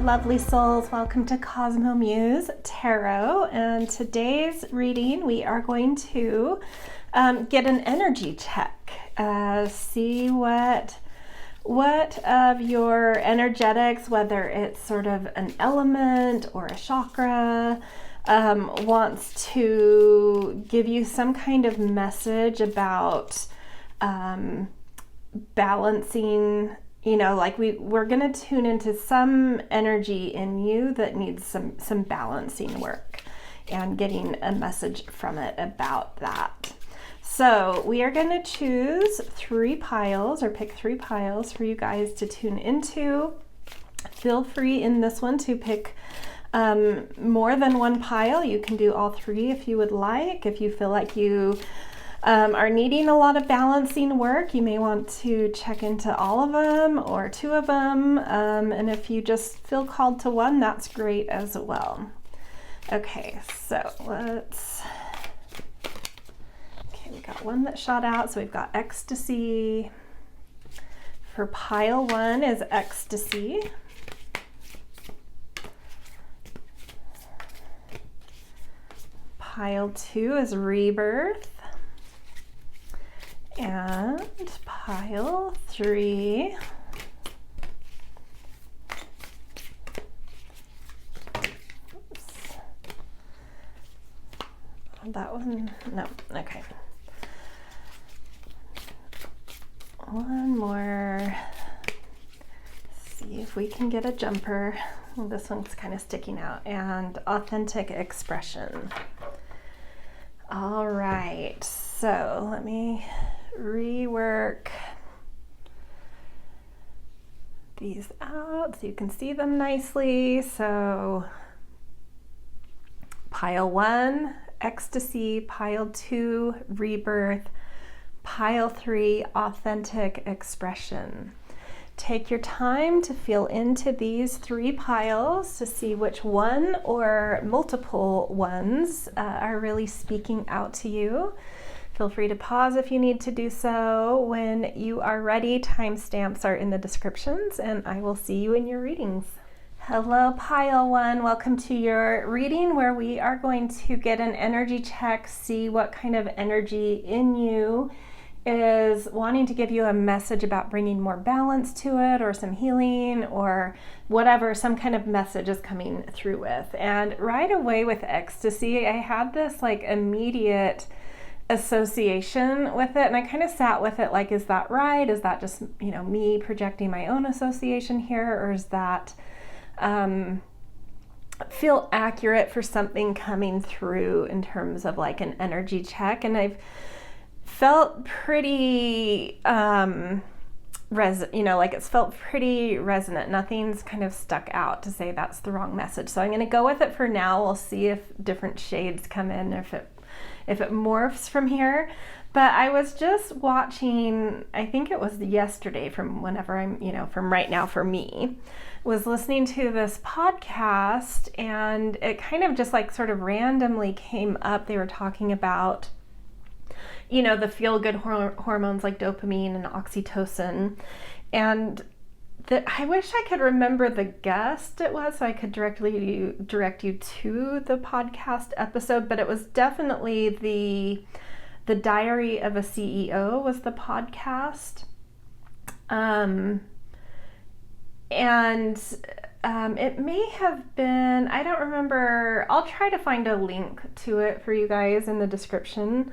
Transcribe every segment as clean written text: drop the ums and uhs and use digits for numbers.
lovely souls. Welcome to Cosmo Muse Tarot. And today's reading, we are going to get an energy check. See what of your energetics, whether it's sort of an element or a chakra, wants to give you some kind of message about balancing. You know, like we're going to tune into some energy in you that needs some balancing work and getting a message from it about that. So we are going to choose 3 piles or pick 3 piles for you guys to tune into. Feel free in this one to pick more than 1 pile. You can do all 3 if you would like. If you feel like you are needing a lot of balancing work, you may want to check into all of them or 2 of them. And if you just feel called to one, that's great as well. Okay, so we got one that shot out. So we've got ecstasy. For pile 1 is ecstasy. Pile 2 is rebirth. And pile 3 that one, no, okay. One more. See if we can get a jumper. Well, this one's kind of sticking out. And authentic expression. All right, so let me rework these out so you can see them nicely. So pile 1, ecstasy, pile 2, rebirth, pile 3, authentic expression. Take your time to feel into these 3 piles to see which one or multiple ones are really speaking out to you. Feel free to pause if you need to do so. When you are ready, timestamps are in the descriptions, and I will see you in your readings. Hello, pile 1. Welcome to your reading where we are going to get an energy check, see what kind of energy in you is wanting to give you a message about bringing more balance to it, or some healing, or whatever some kind of message is coming through with. And right away with ecstasy, I had this like immediate association with it, and I kind of sat with it like, is that right? Is that just, you know, me projecting my own association here, or is that feel accurate for something coming through in terms of like an energy check? And I've felt pretty it's felt pretty resonant. Nothing's kind of stuck out to say that's the wrong message. So I'm going to go with it for now. We'll see if different shades come in, if it morphs from here. But I was just watching, I think it was yesterday, from whenever I'm, from right now for me, was listening to this podcast, and it kind of just like sort of randomly came up. They were talking about, the feel-good hormones like dopamine and oxytocin. And I wish I could remember the guest it was so I could direct you to the podcast episode, but it was definitely the Diary of a CEO was the podcast. It may have been, I don't remember, I'll try to find a link to it for you guys in the description.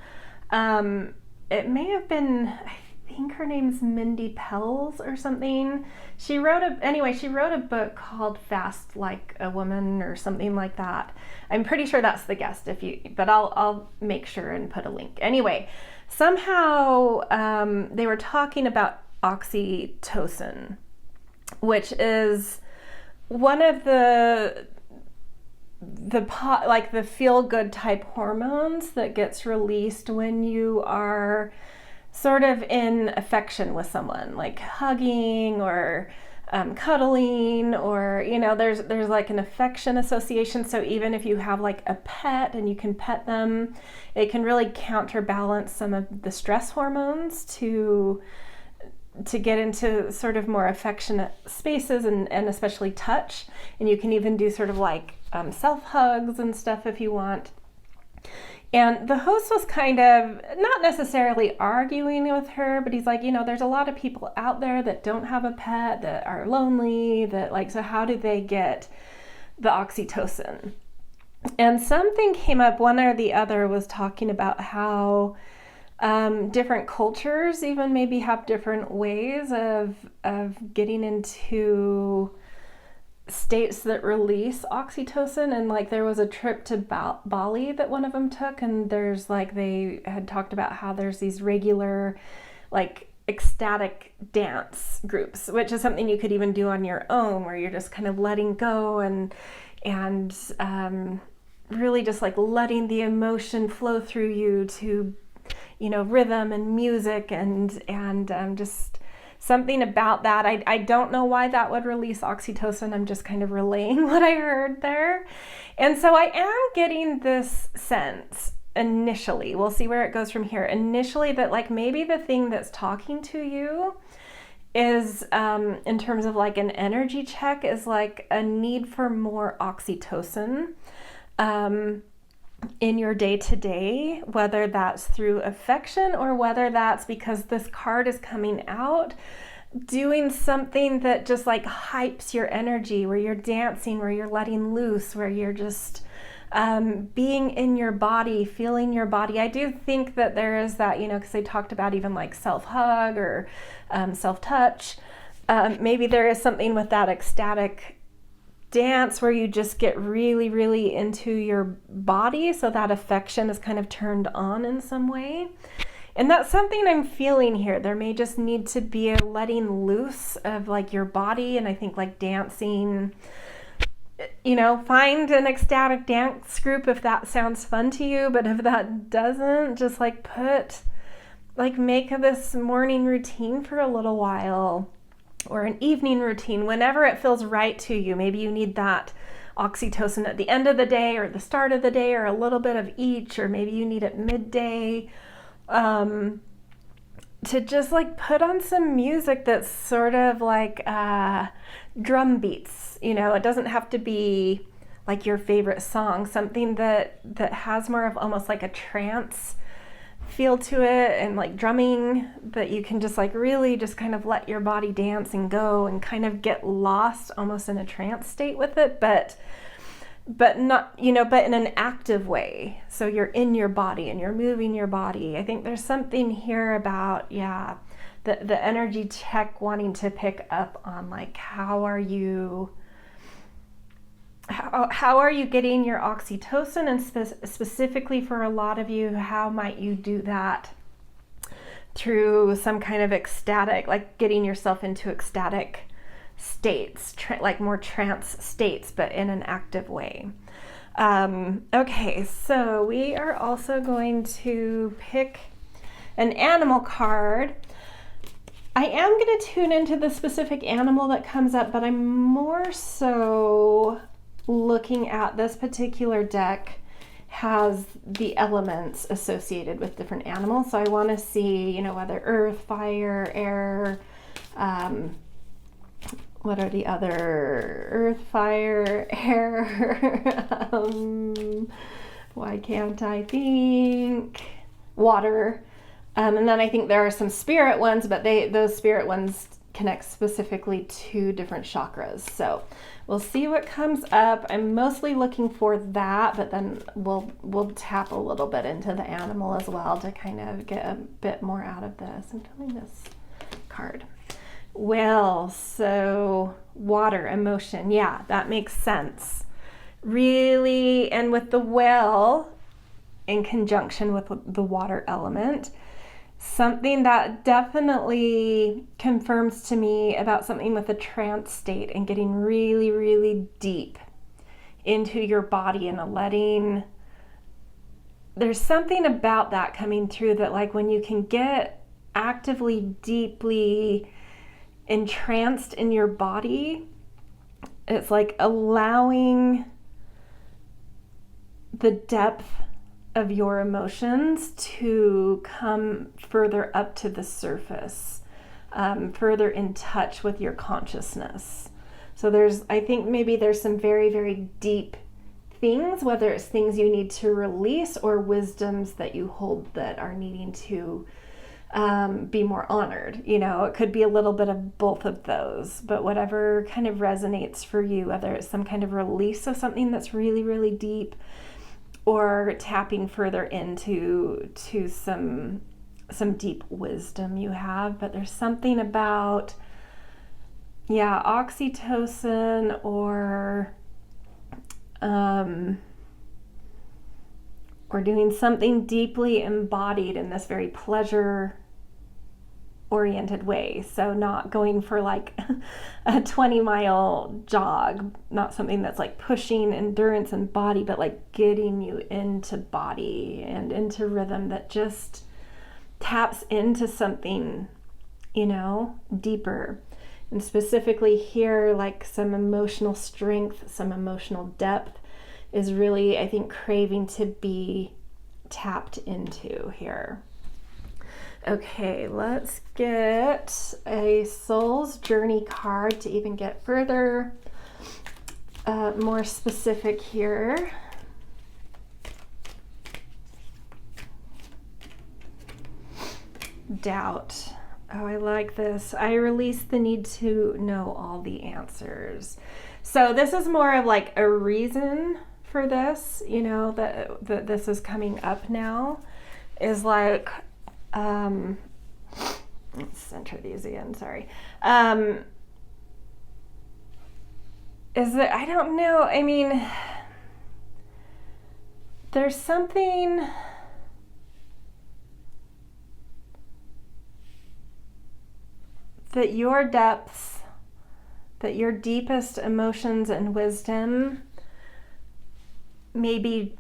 It may have been, I think her name's Mindy Pelz or something. She wrote a book called Fast Like a Woman or something like that. I'm pretty sure that's the guest, but I'll make sure and put a link. Anyway, somehow they were talking about oxytocin, which is one of the feel-good type hormones that gets released when you are sort of in affection with someone, like hugging or cuddling, or there's like an affection association. So even if you have like a pet and you can pet them, it can really counterbalance some of the stress hormones to to get into sort of more affectionate spaces and especially touch. And you can even do sort of like self hugs and stuff if you want. And the host was kind of not necessarily arguing with her, but he's like, you know, there's a lot of people out there that don't have a pet, that are lonely, that like, so how do they get the oxytocin? And something came up, one or the other was talking about how different cultures even maybe have different ways of getting into states that release oxytocin. And like there was a trip to Bali that one of them took, and there's like, they had talked about how there's these regular like ecstatic dance groups, which is something you could even do on your own, where you're just kind of letting go and really just like letting the emotion flow through you to, you know, rhythm and music and just something about that. I don't know why that would release oxytocin. I'm just kind of relaying what I heard there. And so I am getting this sense initially, we'll see where it goes from here, initially that like maybe the thing that's talking to you is in terms of like an energy check is like a need for more oxytocin in your day-to-day, whether that's through affection or whether that's because this card is coming out doing something that just like hypes your energy, where you're dancing, where you're letting loose, where you're just being in your body, feeling your body. I do think that there is that, you know, because they talked about even like self-hug or self-touch. Maybe there is something with that ecstatic dance where you just get really, really into your body, so that affection is kind of turned on in some way. And that's something I'm feeling here. There may just need to be a letting loose of like your body, and I think like dancing, you know, find an ecstatic dance group if that sounds fun to you, but if that doesn't, just like make this morning routine for a little while, or an evening routine, whenever it feels right to you. Maybe you need that oxytocin at the end of the day or the start of the day, or a little bit of each, or maybe you need it midday, to just like put on some music that's sort of like drum beats. You know, it doesn't have to be like your favorite song, something that has more of almost like a trance feel to it, and like drumming that you can just like really just kind of let your body dance and go and kind of get lost almost in a trance state with it, but not, you know, but in an active way. So you're in your body and you're moving your body. I think there's something here about, the energy check wanting to pick up on like, how are you getting your oxytocin, and specifically for a lot of you, how might you do that through some kind of ecstatic, like getting yourself into ecstatic states, like more trance states, but in an active way. Okay, so we are also going to pick an animal card. I am going to tune into the specific animal that comes up, but I'm more so looking at this particular deck has the elements associated with different animals. So I want to see, you know, whether earth, fire, air, what are the other, earth, fire, air, why can't I think, water. And then I think there are some spirit ones, but those spirit ones connect specifically to different chakras. So we'll see what comes up. I'm mostly looking for that, but then we'll tap a little bit into the animal as well to kind of get a bit more out of this. I'm feeling this card. Well, so water, emotion. Yeah, that makes sense. Really, and with the well in conjunction with the water element, something that definitely confirms to me about something with a trance state and getting really, really deep into your body and there's something about that coming through that, like when you can get actively, deeply entranced in your body, it's like allowing the depth of your emotions to come further up to the surface. further in touch with your consciousness. So I think maybe there's some very, very deep things, whether it's things you need to release or wisdoms that you hold that are needing to be more honored. It could be a little bit of both of those, but whatever kind of resonates for you, whether it's some kind of release of something that's really, really deep, or tapping further into some deep wisdom you have. But there's something about, oxytocin or doing something deeply embodied in this very pleasure oriented way. So not going for like a 20-mile jog, not something that's like pushing endurance and body, but like getting you into body and into rhythm that just taps into something, deeper. And specifically here, like some emotional strength, some emotional depth is really, I think, craving to be tapped into here. Okay, let's get a soul's journey card to even get further, more specific here. Doubt. Oh, I like this. I release the need to know all the answers. So this is more of like a reason for this, that this is coming up now, is like, let's center these again, sorry. Is that, I don't know, I mean, there's something that your depths, that your deepest emotions and wisdom may be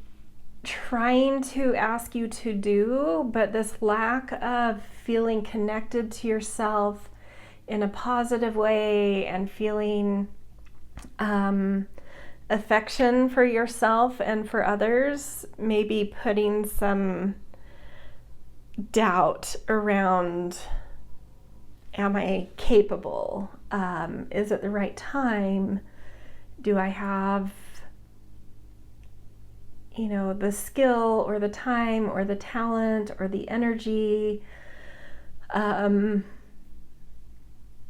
trying to ask you to do, but this lack of feeling connected to yourself in a positive way and feeling affection for yourself and for others may be putting some doubt around, am I capable? Is it the right time? Do I have the skill or the time or the talent or the energy?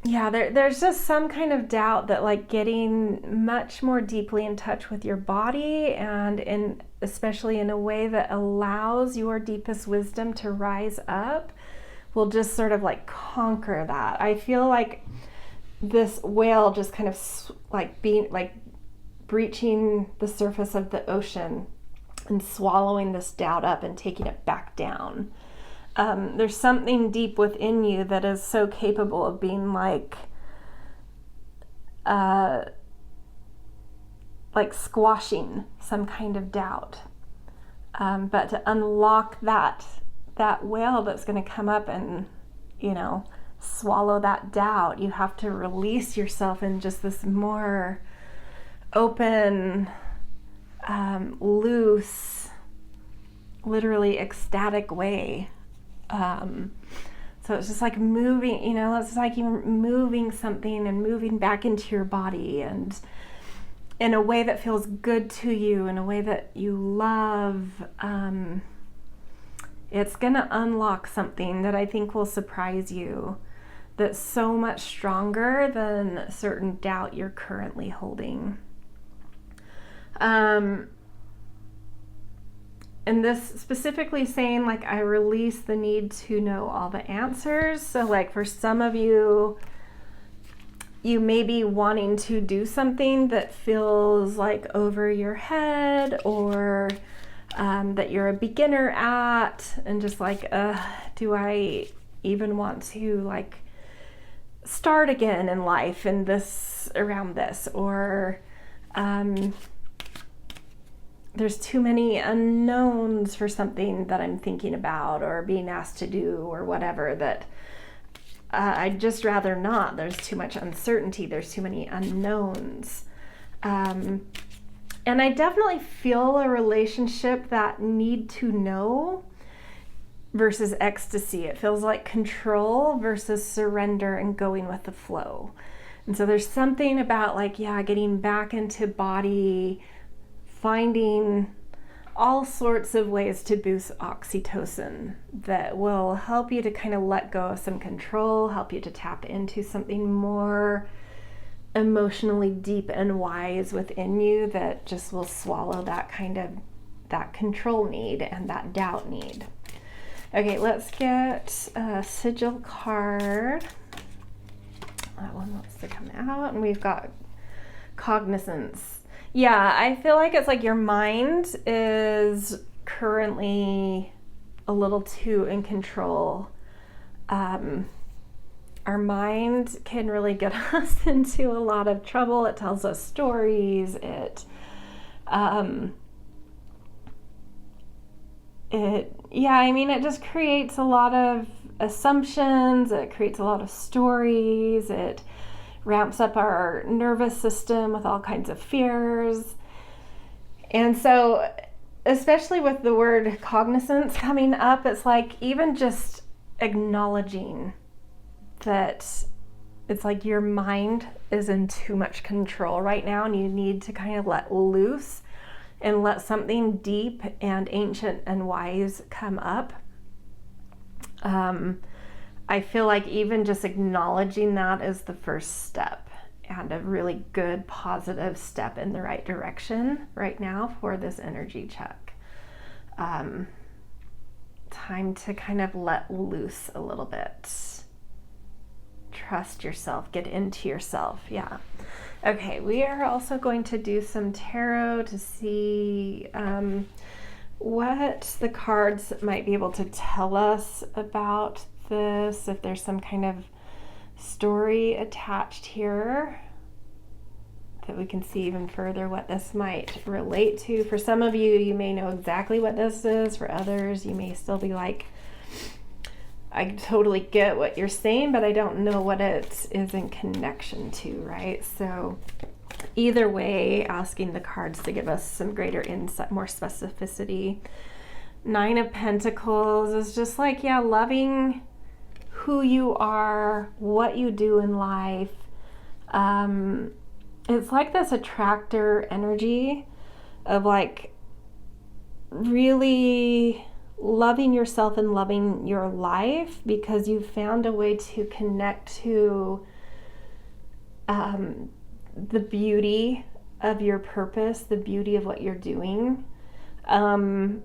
There's just some kind of doubt that like getting much more deeply in touch with your body, and especially in a way that allows your deepest wisdom to rise up, will just sort of like conquer that. I feel like this whale just kind of like being like breaching the surface of the ocean and swallowing this doubt up and taking it back down. There's something deep within you that is so capable of being like squashing some kind of doubt. But to unlock that whale that's going to come up and, swallow that doubt, you have to release yourself in just this more open, loose, literally ecstatic way. So it's just like moving, it's like you're moving something and moving back into your body, and in a way that feels good to you, in a way that you love. It's gonna unlock something that I think will surprise you, that's so much stronger than certain doubt you're currently holding. And this specifically saying, like, I release the need to know all the answers. So like for some of you, you may be wanting to do something that feels like over your head, or that you're a beginner at, and just like, do I even want to like start again in life in this, around this, or there's too many unknowns for something that I'm thinking about or being asked to do or whatever, that I'd just rather not. There's too much uncertainty. There's too many unknowns. And I definitely feel a relationship that need to know versus ecstasy. It feels like control versus surrender and going with the flow. And so there's something about like, yeah, getting back into body, finding all sorts of ways to boost oxytocin that will help you to kind of let go of some control, help you to tap into something more emotionally deep and wise within you that just will swallow that kind of that control need and that doubt need. Okay, let's get a sigil card. That one wants to come out, and we've got cognizance. Yeah, I feel like it's like your mind is currently a little too in control. Our mind can really get us into a lot of trouble. It tells us stories. It just creates a lot of assumptions. It creates a lot of stories. It ramps up our nervous system with all kinds of fears. And so, especially with the word cognizance coming up, it's like even just acknowledging that it's like your mind is in too much control right now, and you need to kind of let loose and let something deep and ancient and wise come up. I feel like even just acknowledging that is the first step, and a really good positive step in the right direction right now for this energy check. Time to kind of let loose a little bit. Trust yourself, get into yourself. Yeah. Okay, we are also going to do some tarot to see what the cards might be able to tell us about this, if there's some kind of story attached here that we can see even further what this might relate to. For some of you, you may know exactly what this is. For others, you may still be like, I totally get what you're saying, but I don't know what it is in connection to, right? So either way, asking the cards to give us some greater insight, more specificity. 9 of Pentacles is just like, yeah, loving who you are, what you do in life. It's like this attractor energy of like really loving yourself and loving your life because you found a way to connect to the beauty of your purpose, the beauty of what you're doing. And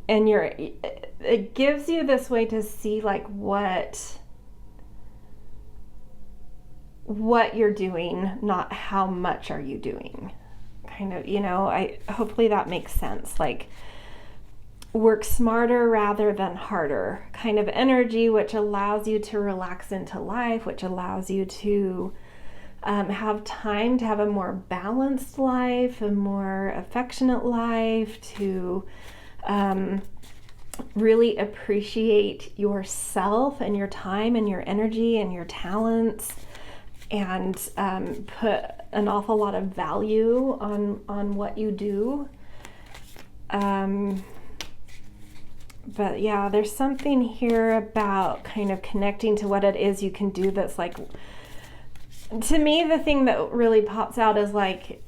it gives you this way to see like what you're doing, not how much are you doing. Kind of, hopefully that makes sense. Like, work smarter rather than harder kind of energy, which allows you to relax into life, which allows you to have time to have a more balanced life, a more affectionate life, to really appreciate yourself and your time and your energy and your talents, and put an awful lot of value on what you do. But yeah, there's something here about kind of connecting to what it is you can do that's like, to me, the thing that really pops out is like,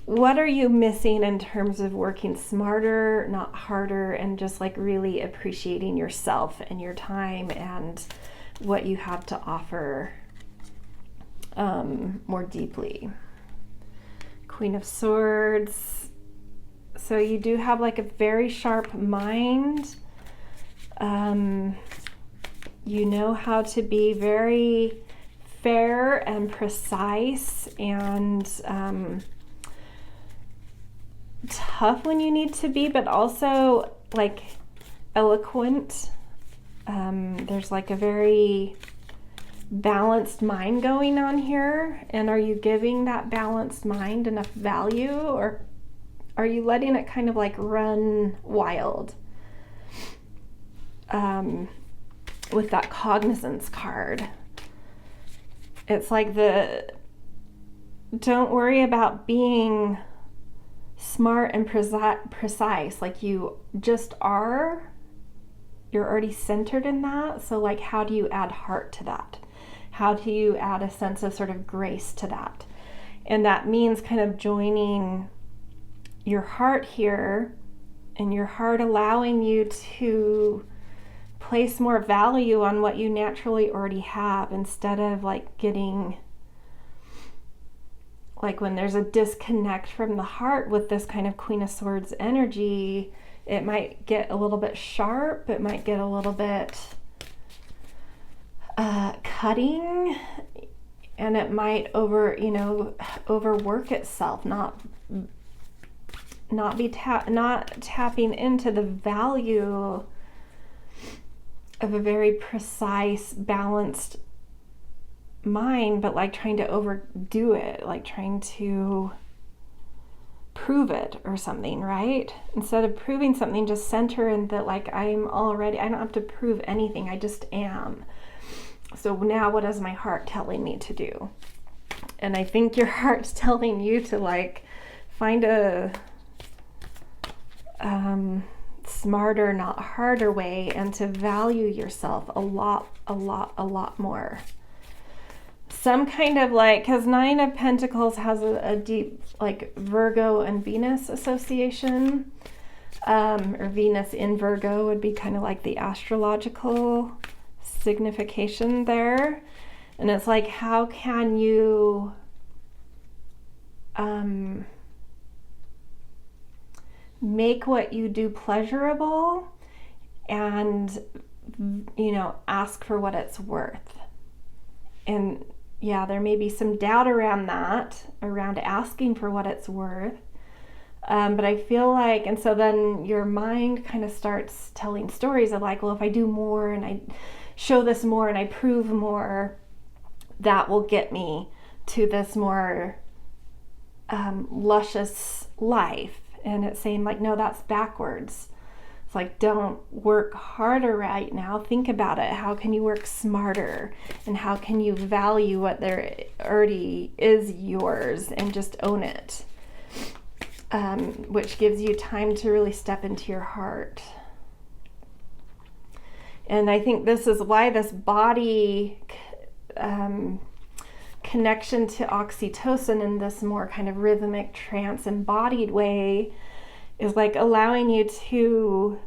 what are you missing in terms of working smarter, not harder, and just like really appreciating yourself and your time and what you have to offer more deeply. Queen of Swords. So you do have like a very sharp mind. You know how to be very fair and precise and tough when you need to be, but also like eloquent. There's like a very balanced mind going on here. And are you giving that balanced mind enough value, or are you letting it kind of like run wild? With that cognizance card, it's like don't worry about being smart and precise, like you just are. You're already centered in that. So like, how do you add heart to that? How do you add a sense of sort of grace to that? And that means kind of joining your heart here, and your heart allowing you to place more value on what you naturally already have, instead of like getting, like when there's a disconnect from the heart with this kind of Queen of Swords energy, it might get a little bit sharp, it might get a little bit cutting, and it might overwork itself, not tapping into the value of a very precise, balanced mind, but like trying to overdo it, like trying to prove it or something, right? Instead of proving something, just center in that, like, I don't have to prove anything, I just am. So now what is my heart telling me to do? And I think your heart's telling you to like find a smarter, not harder way, and to value yourself a lot more. Some kind of like, because Nine of Pentacles has a deep like Virgo and Venus association, or Venus in Virgo would be kind of like the astrological signification there. And it's like, how can you make what you do pleasurable, and ask for what it's worth? And yeah, there may be some doubt around that, around asking for what it's worth. But I feel like, and so then your mind kind of starts telling stories of like, well, if I do more and I show this more and I prove more, that will get me to this more luscious life. And it's saying like, no, that's backwards. It's like, don't work harder right now. Think about it. How can you work smarter? And how can you value what there already is yours and just own it? Which gives you time to really step into your heart. And I think this is why this body connection to oxytocin in this more kind of rhythmic, trance embodied way is like allowing you to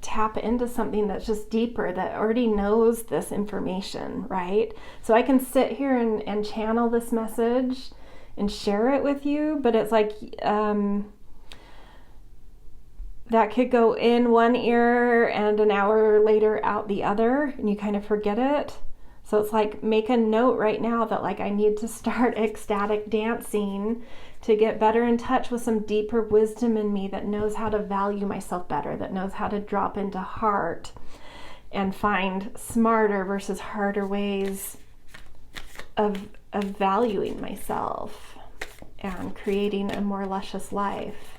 tap into something that's just deeper, that already knows this information, right? So I can sit here and channel this message and share it with you, but it's like that could go in one ear and an hour later out the other, and you kind of forget it. So it's like, make a note right now that like, I need to start ecstatic dancing to get better in touch with some deeper wisdom in me that knows how to value myself better, that knows how to drop into heart and find smarter versus harder ways of valuing myself and creating a more luscious life.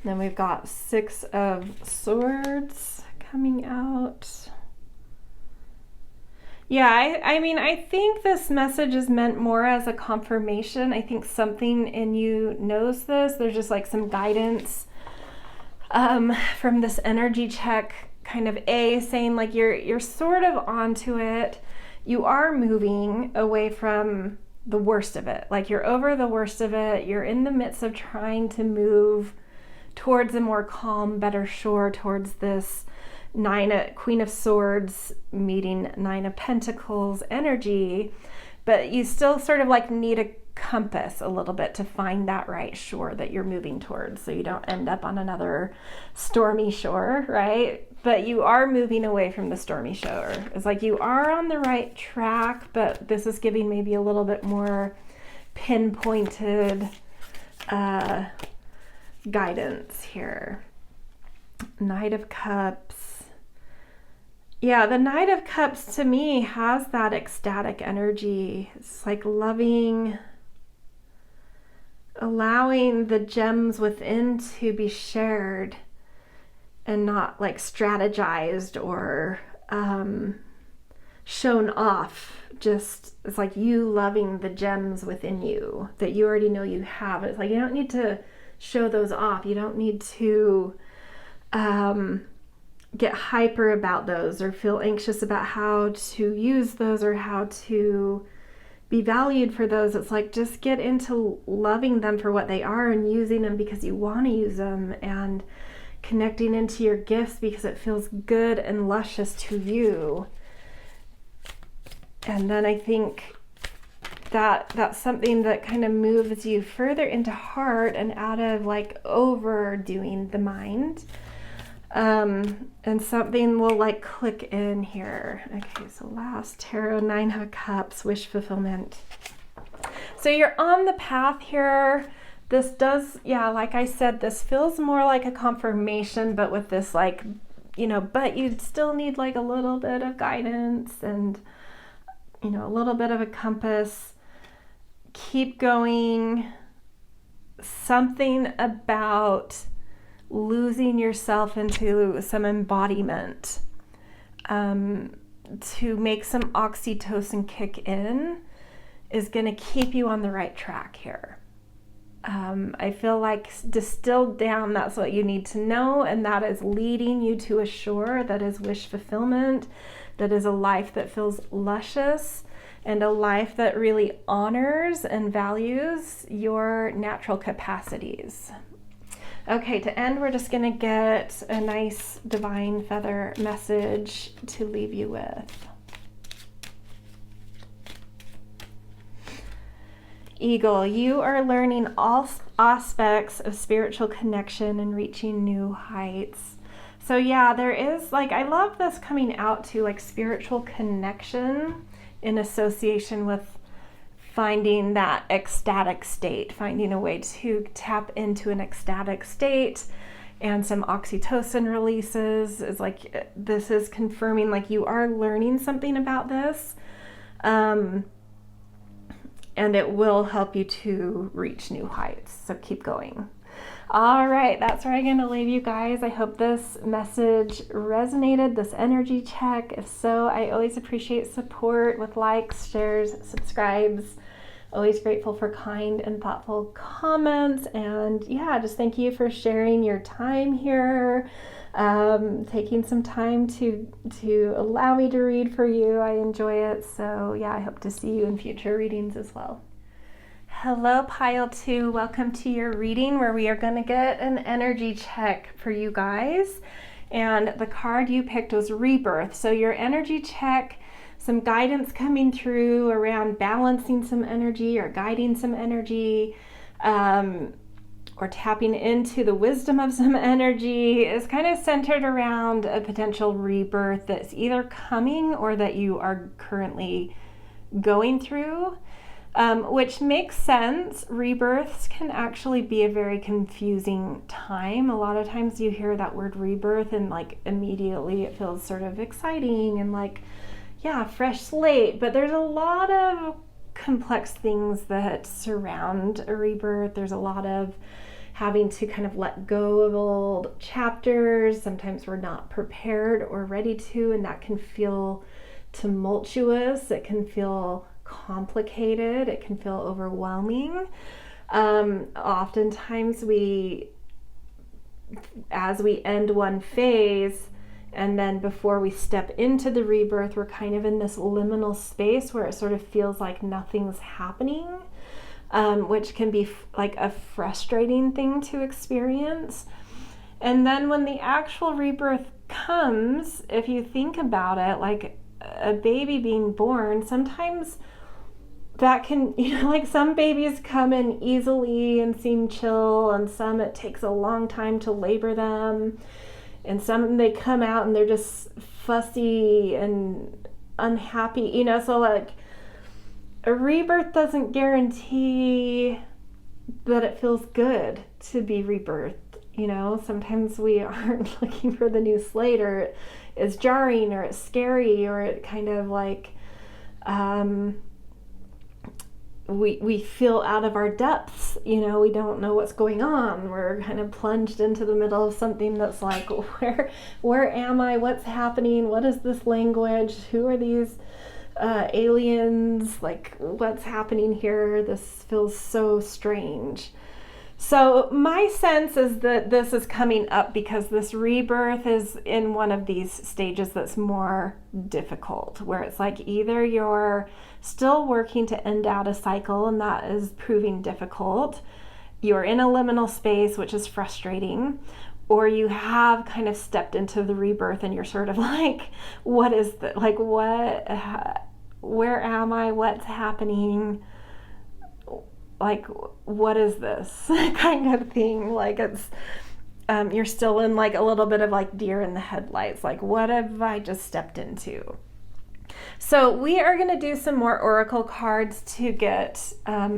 Then we've got Six of Swords coming out. Yeah, I mean, I think this message is meant more as a confirmation. I think something in you knows this. There's just like some guidance from this energy check, kind of saying like you're sort of onto it. You are moving away from the worst of it. Like you're over the worst of it. You're in the midst of trying to move towards a more calm, better shore, towards this Queen of Swords meeting Nine of Pentacles energy, but you still sort of like need a compass a little bit to find that right shore that you're moving towards, so you don't end up on another stormy shore, right? But you are moving away from the stormy shore. It's like you are on the right track, but this is giving maybe a little bit more pinpointed guidance here. Knight of Cups. Yeah, the Knight of Cups to me has that ecstatic energy. It's like loving, allowing the gems within to be shared and not like strategized or shown off. Just, it's like you loving the gems within you that you already know you have. It's like you don't need to show those off. You don't need to get hyper about those or feel anxious about how to use those or how to be valued for those. It's like just get into loving them for what they are and using them because you want to use them, and connecting into your gifts because it feels good and luscious to you. And then I think that that's something that kind of moves you further into heart and out of like overdoing the mind. And something will like click in here. Okay, so last tarot, 9 of Cups, wish fulfillment. So you're on the path here. This does, yeah, like I said, this feels more like a confirmation, but with this like, you know, but you'd still need like a little bit of guidance and, you know, a little bit of a compass. Keep going. Something about losing yourself into some embodiment to make some oxytocin kick in is going to keep you on the right track here. I feel like distilled down, that's what you need to know, and that is leading you to a shore that is wish fulfillment, that is a life that feels luscious, and a life that really honors and values your natural capacities. Okay, to end, we're just going to get a nice divine feather message to leave you with. Eagle, you are learning all aspects of spiritual connection and reaching new heights. So yeah, there is like, I love this coming out to like spiritual connection in association with finding that ecstatic state, finding a way to tap into an ecstatic state, and some oxytocin releases is like, this is confirming like you are learning something about this, and it will help you to reach new heights. So keep going. All right, that's where I'm going to leave you guys. I hope this message resonated, this energy check. If so, I always appreciate support with likes, shares, subscribes. Always grateful for kind and thoughtful comments. And yeah, just thank you for sharing your time here, taking some time to allow me to read for you. I enjoy it. So yeah, I hope to see you in future readings as well. Hello, Pile 2. Welcome to your reading where we are going to get an energy check for you guys. And the card you picked was Rebirth. So your energy check, some guidance coming through around balancing some energy or guiding some energy, or tapping into the wisdom of some energy, is kind of centered around a potential rebirth that's either coming or that you are currently going through. Which makes sense. Rebirths can actually be a very confusing time. A lot of times you hear that word rebirth and like immediately it feels sort of exciting and like, yeah, fresh slate. But there's a lot of complex things that surround a rebirth. There's a lot of having to kind of let go of old chapters. Sometimes we're not prepared or ready to, and that can feel tumultuous. It can feel complicated. It can feel overwhelming. Oftentimes as we end one phase and then before we step into the rebirth, we're kind of in this liminal space where it sort of feels like nothing's happening, which can be like a frustrating thing to experience. And then when the actual rebirth comes, if you think about it, like a baby being born, sometimes that can, like some babies come in easily and seem chill, and some it takes a long time to labor them, and some they come out and they're just fussy and unhappy, so like a rebirth doesn't guarantee that it feels good to be rebirthed. Sometimes we aren't looking for the new slate, or it's jarring, or it's scary, or it kind of like, we feel out of our depths, you know, we don't know what's going on. We're kind of plunged into the middle of something that's like, where am I? What's happening? What is this language? Who are these aliens? Like, what's happening here? This feels so strange. So my sense is that this is coming up because this rebirth is in one of these stages that's more difficult, where it's like either you're still working to end out a cycle and that is proving difficult, you're in a liminal space, which is frustrating, or you have kind of stepped into the rebirth and you're sort of like, what is that? Like, where am I? What's happening? Like, what is this kind of thing? Like, it's you're still in like a little bit of like deer in the headlights. Like, what have I just stepped into? So we are going to do some more oracle cards to get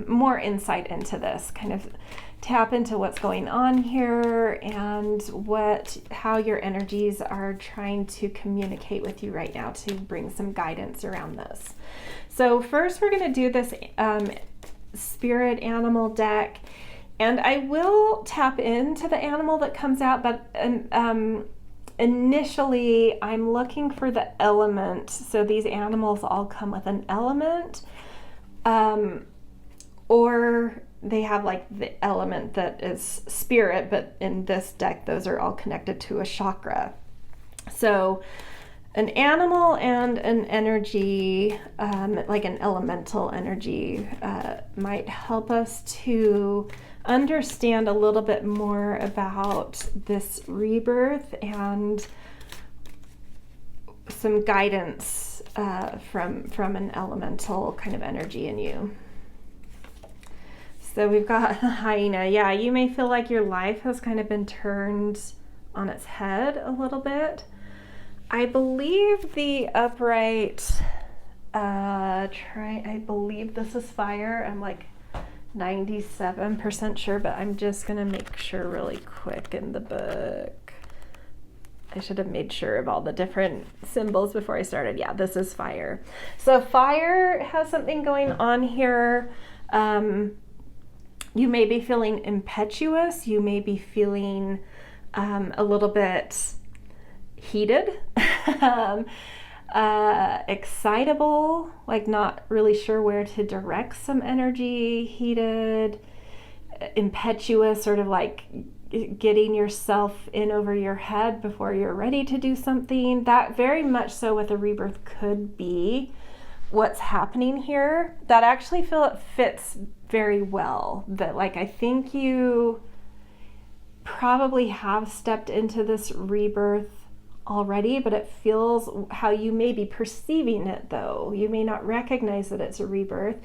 more insight into this, kind of tap into what's going on here and how your energies are trying to communicate with you right now to bring some guidance around this. So first we're going to do this spirit animal deck, and I will tap into the animal that comes out, but initially I'm looking for the element. So these animals all come with an element, or they have like the element that is spirit, but in this deck those are all connected to a chakra. So an animal and an energy, like an elemental energy, might help us to understand a little bit more about this rebirth and some guidance from an elemental kind of energy in you. So we've got a hyena. Yeah, you may feel like your life has kind of been turned on its head a little bit. I believe the upright, I believe this is fire. I'm like 97% sure, but I'm just gonna make sure really quick in the book. I should have made sure of all the different symbols before I started. Yeah, this is fire. So fire has something going on here. You may be feeling impetuous. You may be feeling a little bit heated, excitable, like not really sure where to direct some energy, heated, impetuous, sort of like getting yourself in over your head before you're ready to do something. That very much so with a rebirth could be what's happening here. That actually feel it fits very well. That like I think you probably have stepped into this rebirth already, but it feels how you may be perceiving it though. You may not recognize that it's a rebirth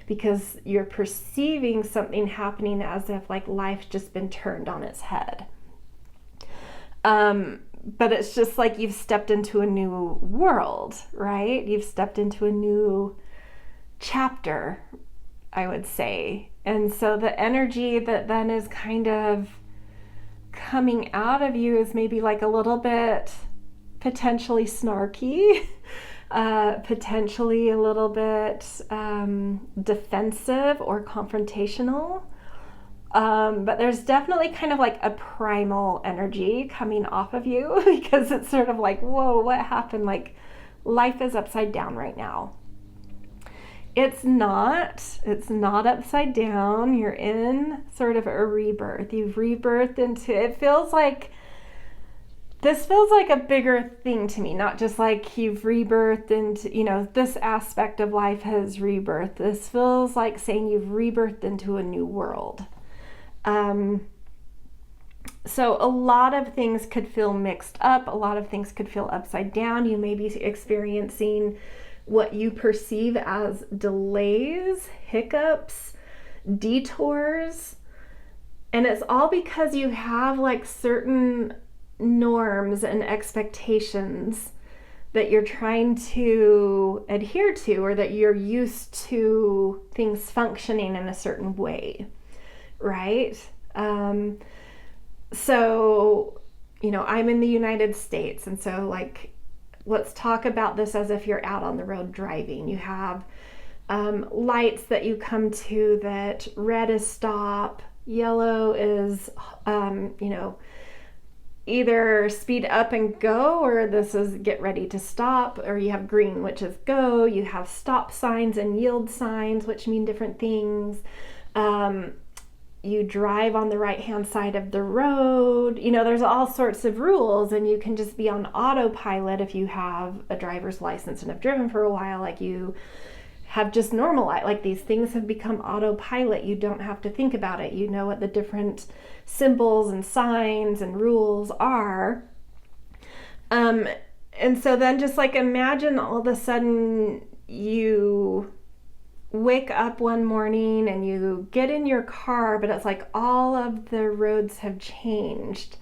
because you're perceiving something happening as if like life's just been turned on its head. But it's just like you've stepped into a new world, right? You've stepped into a new chapter, I would say. And so the energy that then is kind of coming out of you is maybe like a little bit potentially snarky, potentially a little bit defensive or confrontational. But there's definitely kind of like a primal energy coming off of you because it's sort of like, whoa, what happened? Like life is upside down right now. It's not upside down. You're in sort of a rebirth. You've rebirthed into, this feels like a bigger thing to me, not just like you've rebirthed into, you know, this aspect of life has rebirthed. This feels like saying you've rebirthed into a new world. So a lot of things could feel mixed up. A lot of things could feel upside down. You may be experiencing what you perceive as delays, hiccups, detours. And it's all because you have like certain norms and expectations that you're trying to adhere to, or that you're used to things functioning in a certain way, right? So, you know, I'm in the United States, and so like, let's talk about this as if you're out on the road driving. You have lights that you come to that red is stop, yellow is, either speed up and go, or this is get ready to stop, or you have green, which is go. You have stop signs and yield signs, which mean different things. You drive on the right hand side of the road. There's all sorts of rules, and you can just be on autopilot if you have a driver's license and have driven for a while, like you have just normalized, like these things have become autopilot. You don't have to think about it. You know what the different symbols and signs and rules are. And so then just like imagine all of a sudden you wake up one morning and you get in your car, but it's like all of the roads have changed.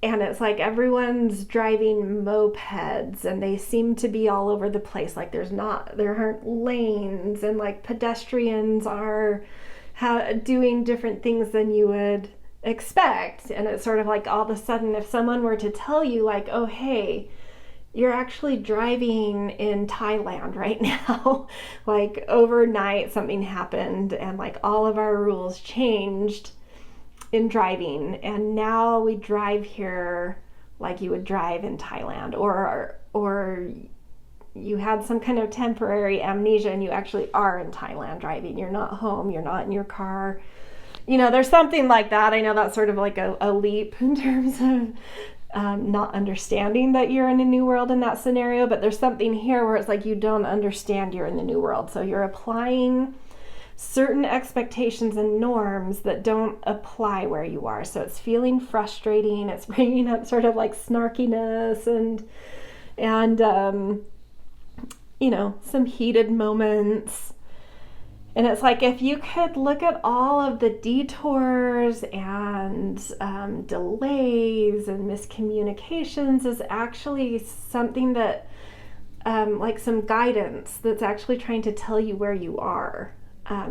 And it's like everyone's driving mopeds and they seem to be all over the place. Like there aren't lanes, and like pedestrians are doing different things than you would expect. And it's sort of like all of a sudden, if someone were to tell you like, oh, hey, you're actually driving in Thailand right now, like overnight something happened and like all of our rules changed in driving, and now we drive here like you would drive in Thailand, or you had some kind of temporary amnesia and you actually are in Thailand driving. You're not home, you're not in your car. There's something like that. I know that's sort of like a leap in terms of not understanding that you're in a new world in that scenario, but there's something here where it's like you don't understand you're in the new world. So you're applying certain expectations and norms that don't apply where you are. So it's feeling frustrating. It's bringing up sort of like snarkiness and some heated moments. And it's like if you could look at all of the detours and delays and miscommunications as actually something that, like some guidance that's actually trying to tell you where you are.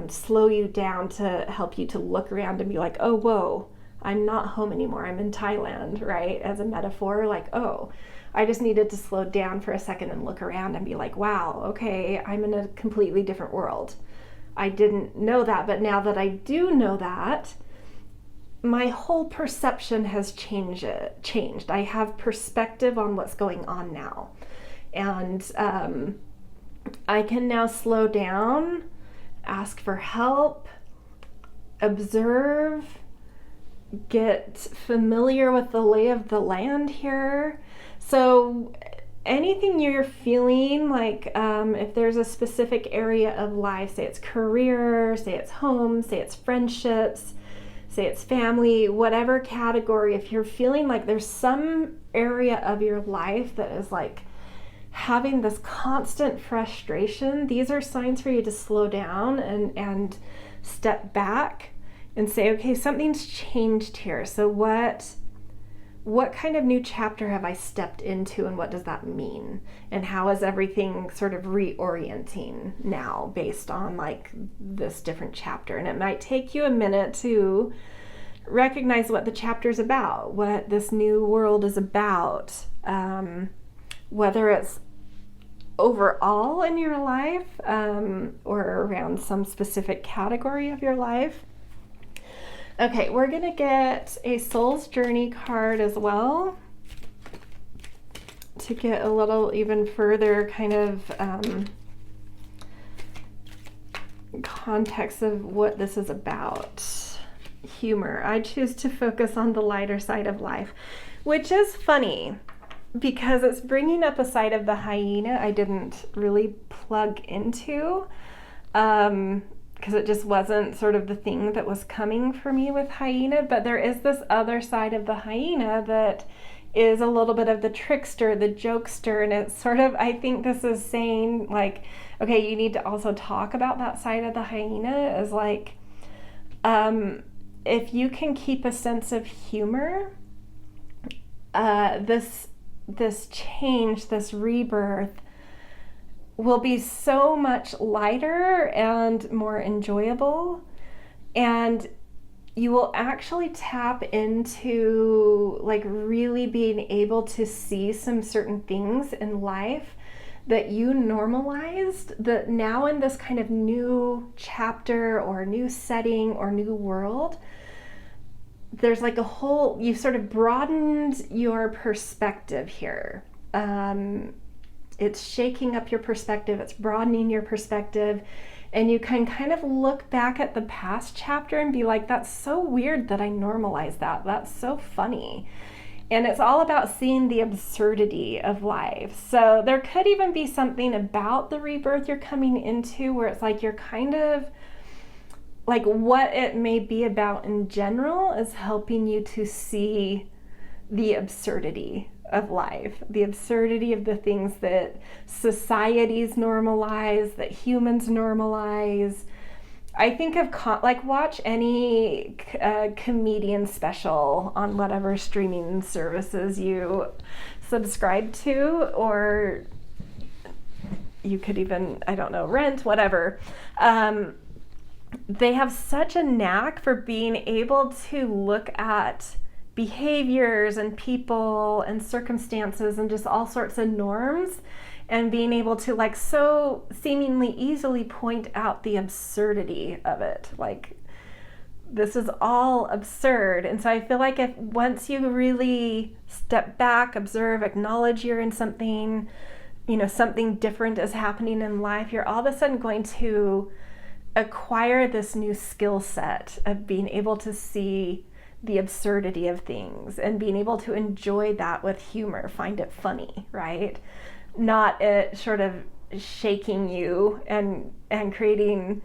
Slow you down to help you to look around and be like, oh, whoa, I'm not home anymore. I'm in Thailand, right? As a metaphor, like, oh, I just needed to slow down for a second and look around and be like, wow, okay, I'm in a completely different world. I didn't know that, but now that I do know that, my whole perception has changed. I have perspective on what's going on now. And I can now slow down, ask for help, observe, get familiar with the lay of the land here. So anything you're feeling like, if there's a specific area of life, say it's career, say it's home, say it's friendships, say it's family, whatever category, if you're feeling like there's some area of your life that is like having this constant frustration, these are signs for you to slow down and step back and say, okay, something's changed here. So what kind of new chapter have I stepped into, and what does that mean? And how is everything sort of reorienting now based on like this different chapter? And it might take you a minute to recognize what the chapter's about, what this new world is about. Whether it's overall in your life or around some specific category of your life. Okay, we're going to get a Soul's Journey card as well to get a little even further kind of context of what this is about. Humor. I choose to focus on the lighter side of life, which is funny, because it's bringing up a side of the hyena I didn't really plug into, because it just wasn't sort of the thing that was coming for me with hyena. But there is this other side of the hyena that is a little bit of the trickster, the jokester, and it's sort of, I think this is saying like, okay, you need to also talk about that side of the hyena as like, if you can keep a sense of humor, this change, this rebirth will be so much lighter and more enjoyable, and you will actually tap into like really being able to see some certain things in life that you normalized, that now in this kind of new chapter or new setting or new world, there's like a whole, you've sort of broadened your perspective here. It's shaking up your perspective, it's broadening your perspective, and you can kind of look back at the past chapter and be like, that's so weird that I normalized that. That's so funny. And it's all about seeing the absurdity of life. So there could even be something about the rebirth you're coming into where it's like you're kind of like what it may be about in general is helping you to see the absurdity of life, the absurdity of the things that societies normalize, that humans normalize. I think of like watch any comedian special on whatever streaming services you subscribe to, or you could even, I don't know, rent, whatever. They have such a knack for being able to look at behaviors and people and circumstances and just all sorts of norms, and being able to like so seemingly easily point out the absurdity of it. Like, this is all absurd. And so I feel like if once you really step back, observe, acknowledge you're in something, you know, something different is happening in life, you're all of a sudden going to acquire this new skill set of being able to see the absurdity of things and being able to enjoy that with humor, find it funny, right? Not it sort of shaking you and creating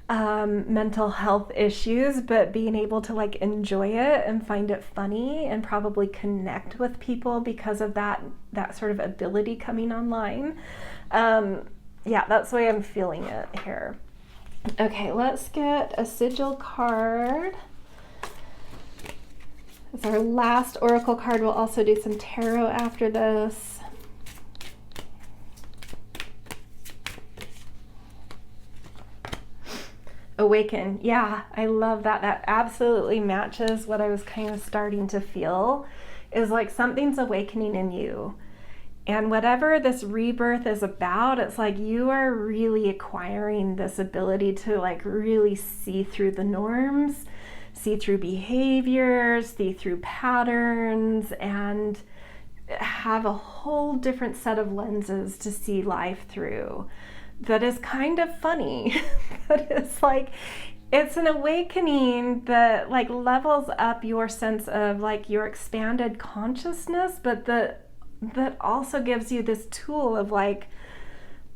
mental health issues, but being able to like enjoy it and find it funny and probably connect with people because of that sort of ability coming online. Yeah, that's the way I'm feeling it here. Okay, let's get a sigil card. It's our last oracle card. We'll also do some tarot after this. Awaken. Yeah, I love that. That absolutely matches what I was kind of starting to feel, is like something's awakening in you. And whatever this rebirth is about, it's like you are really acquiring this ability to like really see through the norms, see through behaviors, see through patterns, and have a whole different set of lenses to see life through. That is kind of funny. That is like, it's an awakening that like levels up your sense of like your expanded consciousness, but that also gives you this tool of like,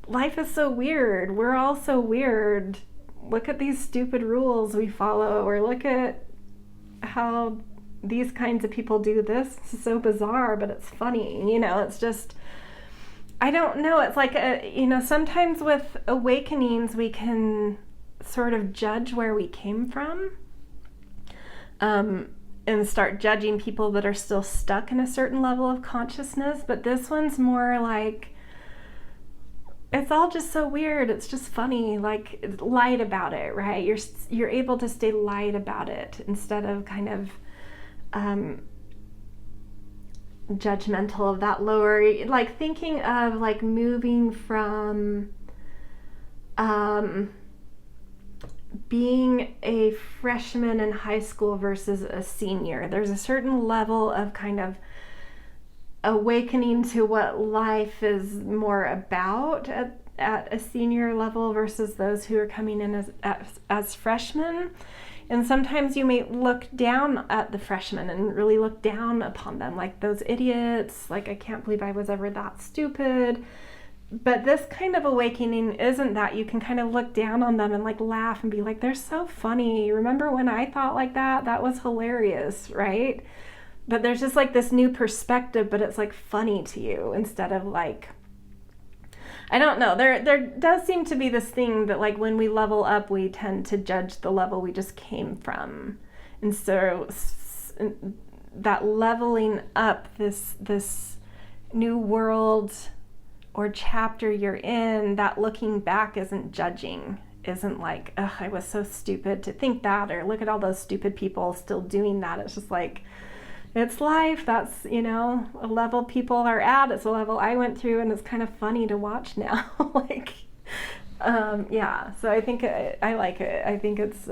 life is so weird. We're all so weird. Look at these stupid rules we follow, or look at how these kinds of people do this. It's so bizarre, but it's funny. You know, it's just, I don't know. It's like, you know, sometimes with awakenings, we can sort of judge where we came from, and start judging people that are still stuck in a certain level of consciousness. But this one's more like, it's all just so weird. It's just funny, like light about it, right? You're able to stay light about it instead of kind of judgmental of that lower, like thinking of like moving from being a freshman in high school versus a senior. There's a certain level of kind of awakening to what life is more about at a senior level versus those who are coming in as freshmen. And sometimes you may look down at the freshmen and really look down upon them, like those idiots, like I can't believe I was ever that stupid. But this kind of awakening isn't that. You can kind of look down on them and like laugh and be like, they're so funny. Remember when I thought like that? That was hilarious, right? But there's just like this new perspective, but it's like funny to you instead of like, I don't know. There does seem to be this thing that like when we level up, we tend to judge the level we just came from. And so that leveling up, this new world or chapter you're in, that looking back isn't judging, isn't like, ugh, I was so stupid to think that, or look at all those stupid people still doing that. It's just like, it's life. That's, a level people are at. It's a level I went through, and it's kind of funny to watch now. Like, yeah, so I think I like it. I think it's,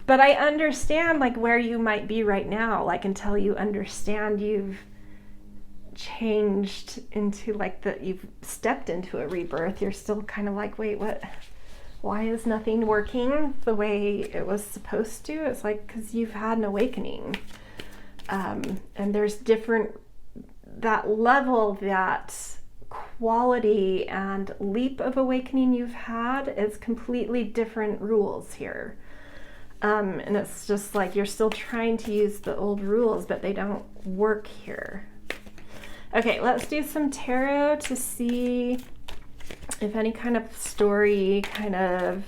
but I understand like where you might be right now, like until you understand you've changed into like you've stepped into a rebirth, you're still kind of like, wait, why is nothing working the way it was supposed to? It's like, because you've had an awakening. And there's that level, that quality and leap of awakening you've had is completely different rules here. And it's just like you're still trying to use the old rules, but they don't work here. Okay, let's do some tarot to see if any kind of story kind of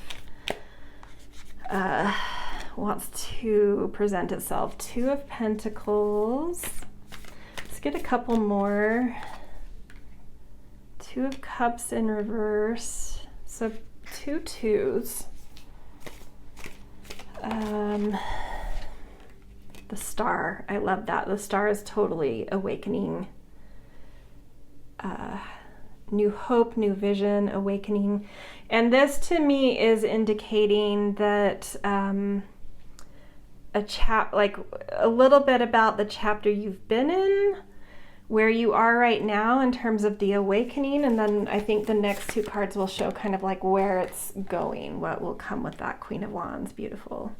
wants to present itself. Two of Pentacles. Let's get a couple more. Two of Cups in reverse. So 2 twos. The Star. I love that. The Star is totally awakening. New hope, new vision, awakening. And this to me is indicating that like a little bit about the chapter you've been in, where you are right now in terms of the awakening, and then I think the next two cards will show kind of like where it's going, what will come with that Queen of Wands. Beautiful.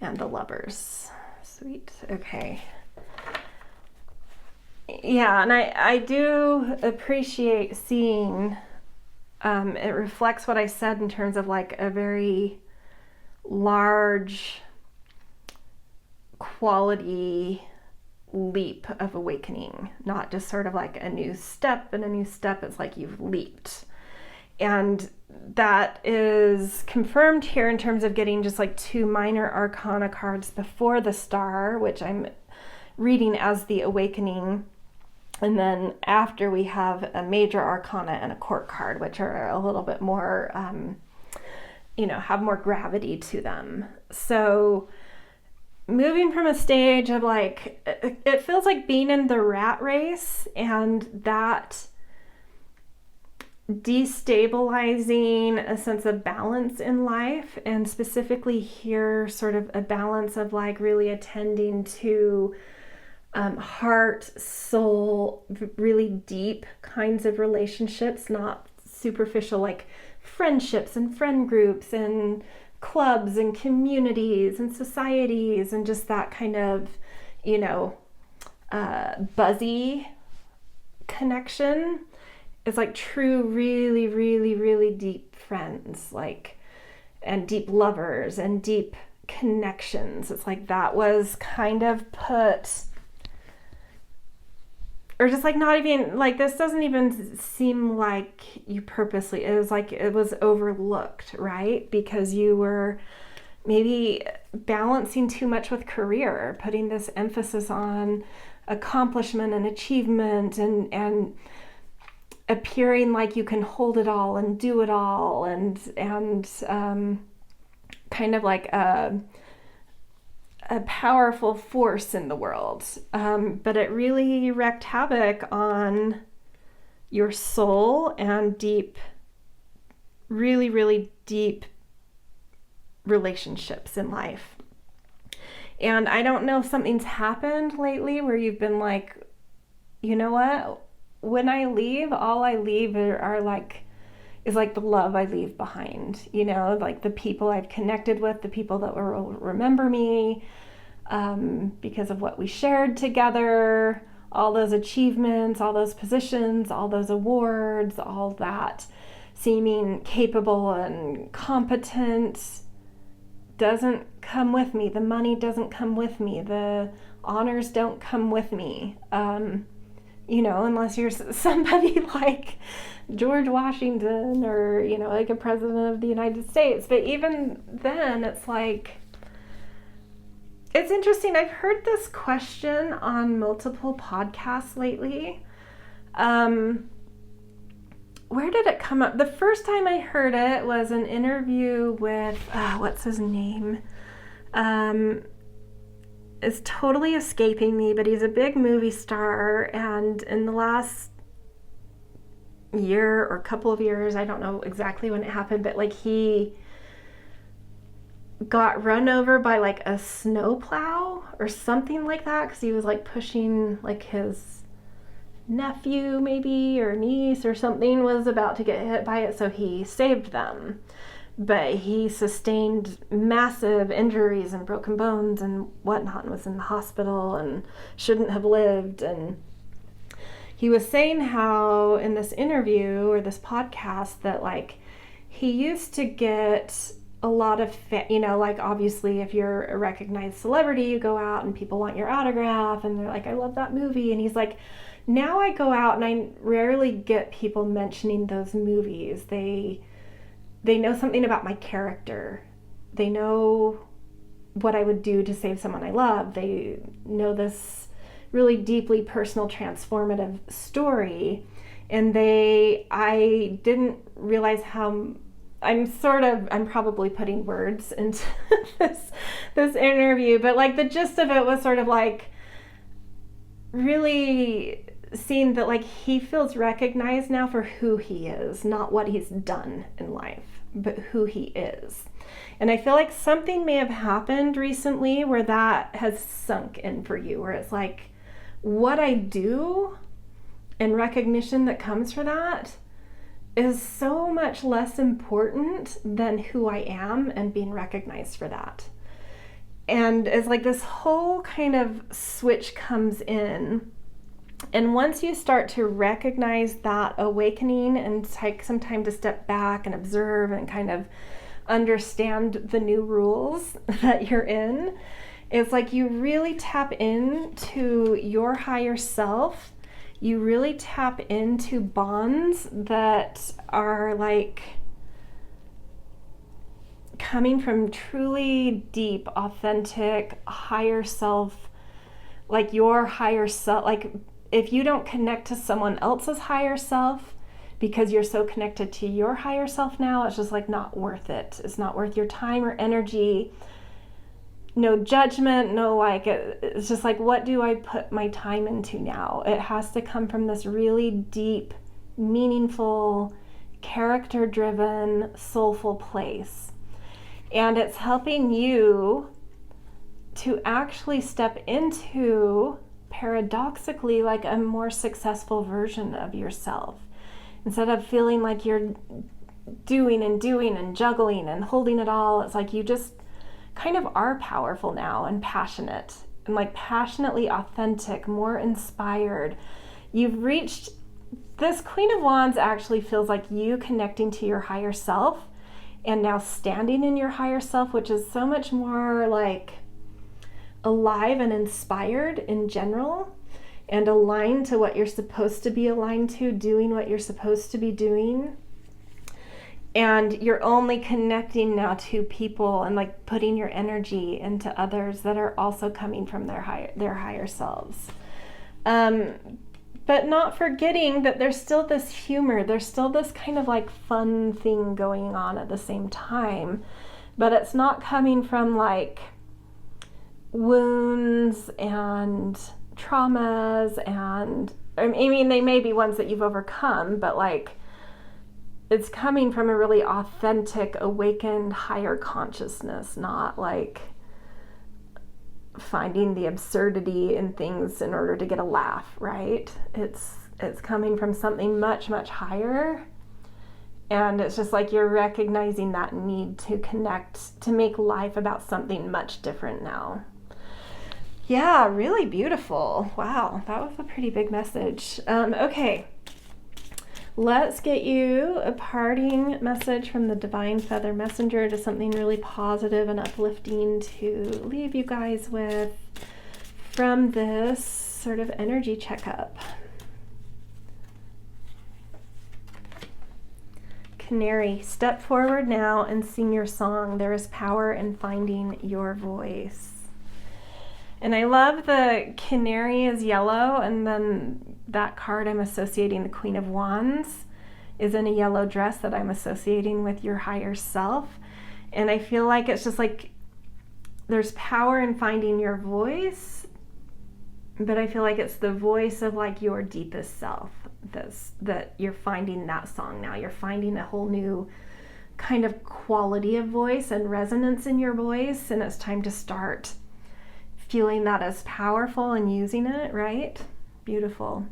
And the Lovers. Sweet. Okay. Yeah, and I do appreciate seeing it reflects what I said in terms of like a very large quality leap of awakening, not just sort of like a new step, and a new step is like you've leaped. And that is confirmed here in terms of getting just like 2 minor arcana cards before the Star, which I'm reading as the awakening. And then after we have a major arcana and a court card, which are a little bit more, have more gravity to them. So moving from a stage of like, it feels like being in the rat race, and that destabilizing a sense of balance in life, and specifically here sort of a balance of like really attending to heart, soul, really deep kinds of relationships, not superficial like friendships and friend groups and clubs and communities and societies and just that kind of buzzy connection. It's like true, really, really, really deep friends, like, and deep lovers and deep connections. It's like that was kind of put, or just like not even, like this doesn't even seem like you purposely, it was like it was overlooked, right? Because you were maybe balancing too much with career, putting this emphasis on accomplishment and achievement and appearing like you can hold it all and do it all, and kind of like a powerful force in the world. But it really wreaked havoc on your soul and deep, really, really deep relationships in life. And I don't know if something's happened lately where you've been like, you know what? When I leave, all I leave is like the love I leave behind, like the people I've connected with, the people that will remember me because of what we shared together, all those achievements, all those positions, all those awards, all that seeming capable and competent doesn't come with me. The money doesn't come with me. The honors don't come with me. Unless you're somebody like George Washington or, like a president of the United States. But even then, it's like, it's interesting. I've heard this question on multiple podcasts lately. where did it come up? The first time I heard it was an interview with, what's his name? It's totally escaping me, but he's a big movie star, and in the last year or couple of years, I don't know exactly when it happened, but like he got run over by like a snowplow or something like that, because he was like pushing, like his nephew maybe or niece or something was about to get hit by it, so he saved them. But he sustained massive injuries and broken bones and whatnot, and was in the hospital and shouldn't have lived. And he was saying how in this interview or this podcast that like he used to get a lot of, like obviously if you're a recognized celebrity, you go out and people want your autograph and they're like, I love that movie. And he's like, now I go out and I rarely get people mentioning those movies. They know something about my character. They know what I would do to save someone I love. They know this really deeply personal, transformative story. And I didn't realize how, I'm probably putting words into this interview, but like the gist of it was sort of like really seeing that like he feels recognized now for who he is, not what he's done in life, but who he is. And I feel like something may have happened recently where that has sunk in for you, where it's like what I do and recognition that comes for that is so much less important than who I am and being recognized for that. And it's like this whole kind of switch comes in. And once you start to recognize that awakening and take some time to step back and observe and kind of understand the new rules that you're in, it's like you really tap into your higher self. You really tap into bonds that are like coming from truly deep, authentic, higher self, like your higher self. Like if you don't connect to someone else's higher self because you're so connected to your higher self now, it's just like not worth it. It's not worth your time or energy. No judgment, no like, it's just like, what do I put my time into now? It has to come from this really deep, meaningful, character-driven, soulful place. And it's helping you to actually step into, paradoxically, like a more successful version of yourself. Instead of feeling like you're doing and juggling and holding it all, it's like you just kind of are powerful now and passionate and like passionately authentic, more inspired. You've reached, this Queen of Wands actually feels like you connecting to your higher self and now standing in your higher self, which is so much more like alive and inspired in general and aligned to what you're supposed to be aligned to, doing what you're supposed to be doing. And you're only connecting now to people and like putting your energy into others that are also coming from their higher selves. But not forgetting that there's still this humor, there's still this kind of like fun thing going on at the same time, but it's not coming from like wounds and traumas, and I mean they may be ones that you've overcome, but like it's coming from a really authentic, awakened, higher consciousness, not like finding the absurdity in things in order to get a laugh, right? It's coming from something much, much higher. And it's just like you're recognizing that need to connect, to make life about something much different now. Yeah, really beautiful. Wow, that was a pretty big message. Okay. Let's get you a parting message from the Divine Feather Messenger, to something really positive and uplifting to leave you guys with from this sort of energy checkup. Canary, step forward now and sing your song. There is power in finding your voice. And I love the canary is yellow, and then that card I'm associating the Queen of Wands. is in a yellow dress that I'm associating with your higher self. And I feel like it's just like there's power in finding your voice, but I feel like it's the voice of like your deepest self that you're finding that song now. You're finding a whole new kind of quality of voice and resonance in your voice, and it's time to start feeling that as powerful and using it, right? Beautiful.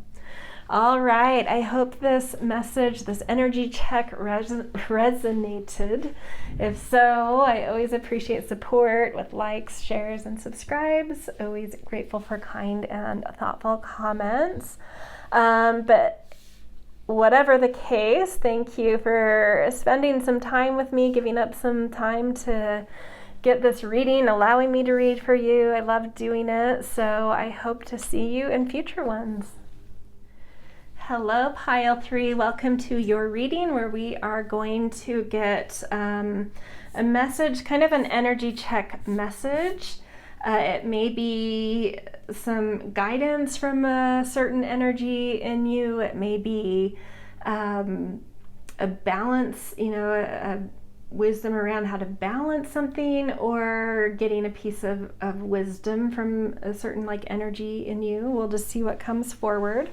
All right, I hope this message, this energy check resonated. If so, I always appreciate support with likes, shares, and subscribes. Always grateful for kind and thoughtful comments. But whatever the case, thank you for spending some time with me, giving up some time to get this reading, allowing me to read for you. I love doing it, so I hope to see you in future ones. Hello, Pile 3. Welcome to your reading where we are going to get a message, kind of an energy check message. It may be some guidance from a certain energy in you. It may be a balance, a wisdom around how to balance something, or getting a piece of wisdom from a certain like energy in you. We'll just see what comes forward.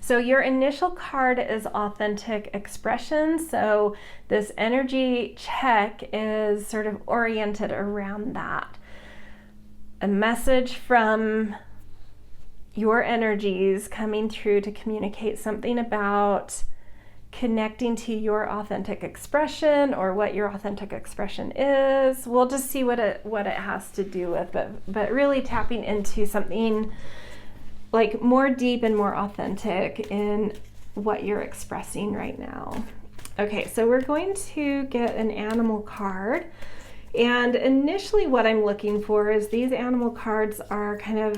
So your initial card is authentic expression. So this energy check is sort of oriented around that. A message from your energies coming through to communicate something about connecting to your authentic expression, or what your authentic expression is. We'll just see what it has to do with, but really tapping into something like more deep and more authentic in what you're expressing right now. Okay, so we're going to get an animal card. And initially what I'm looking for is these animal cards are kind of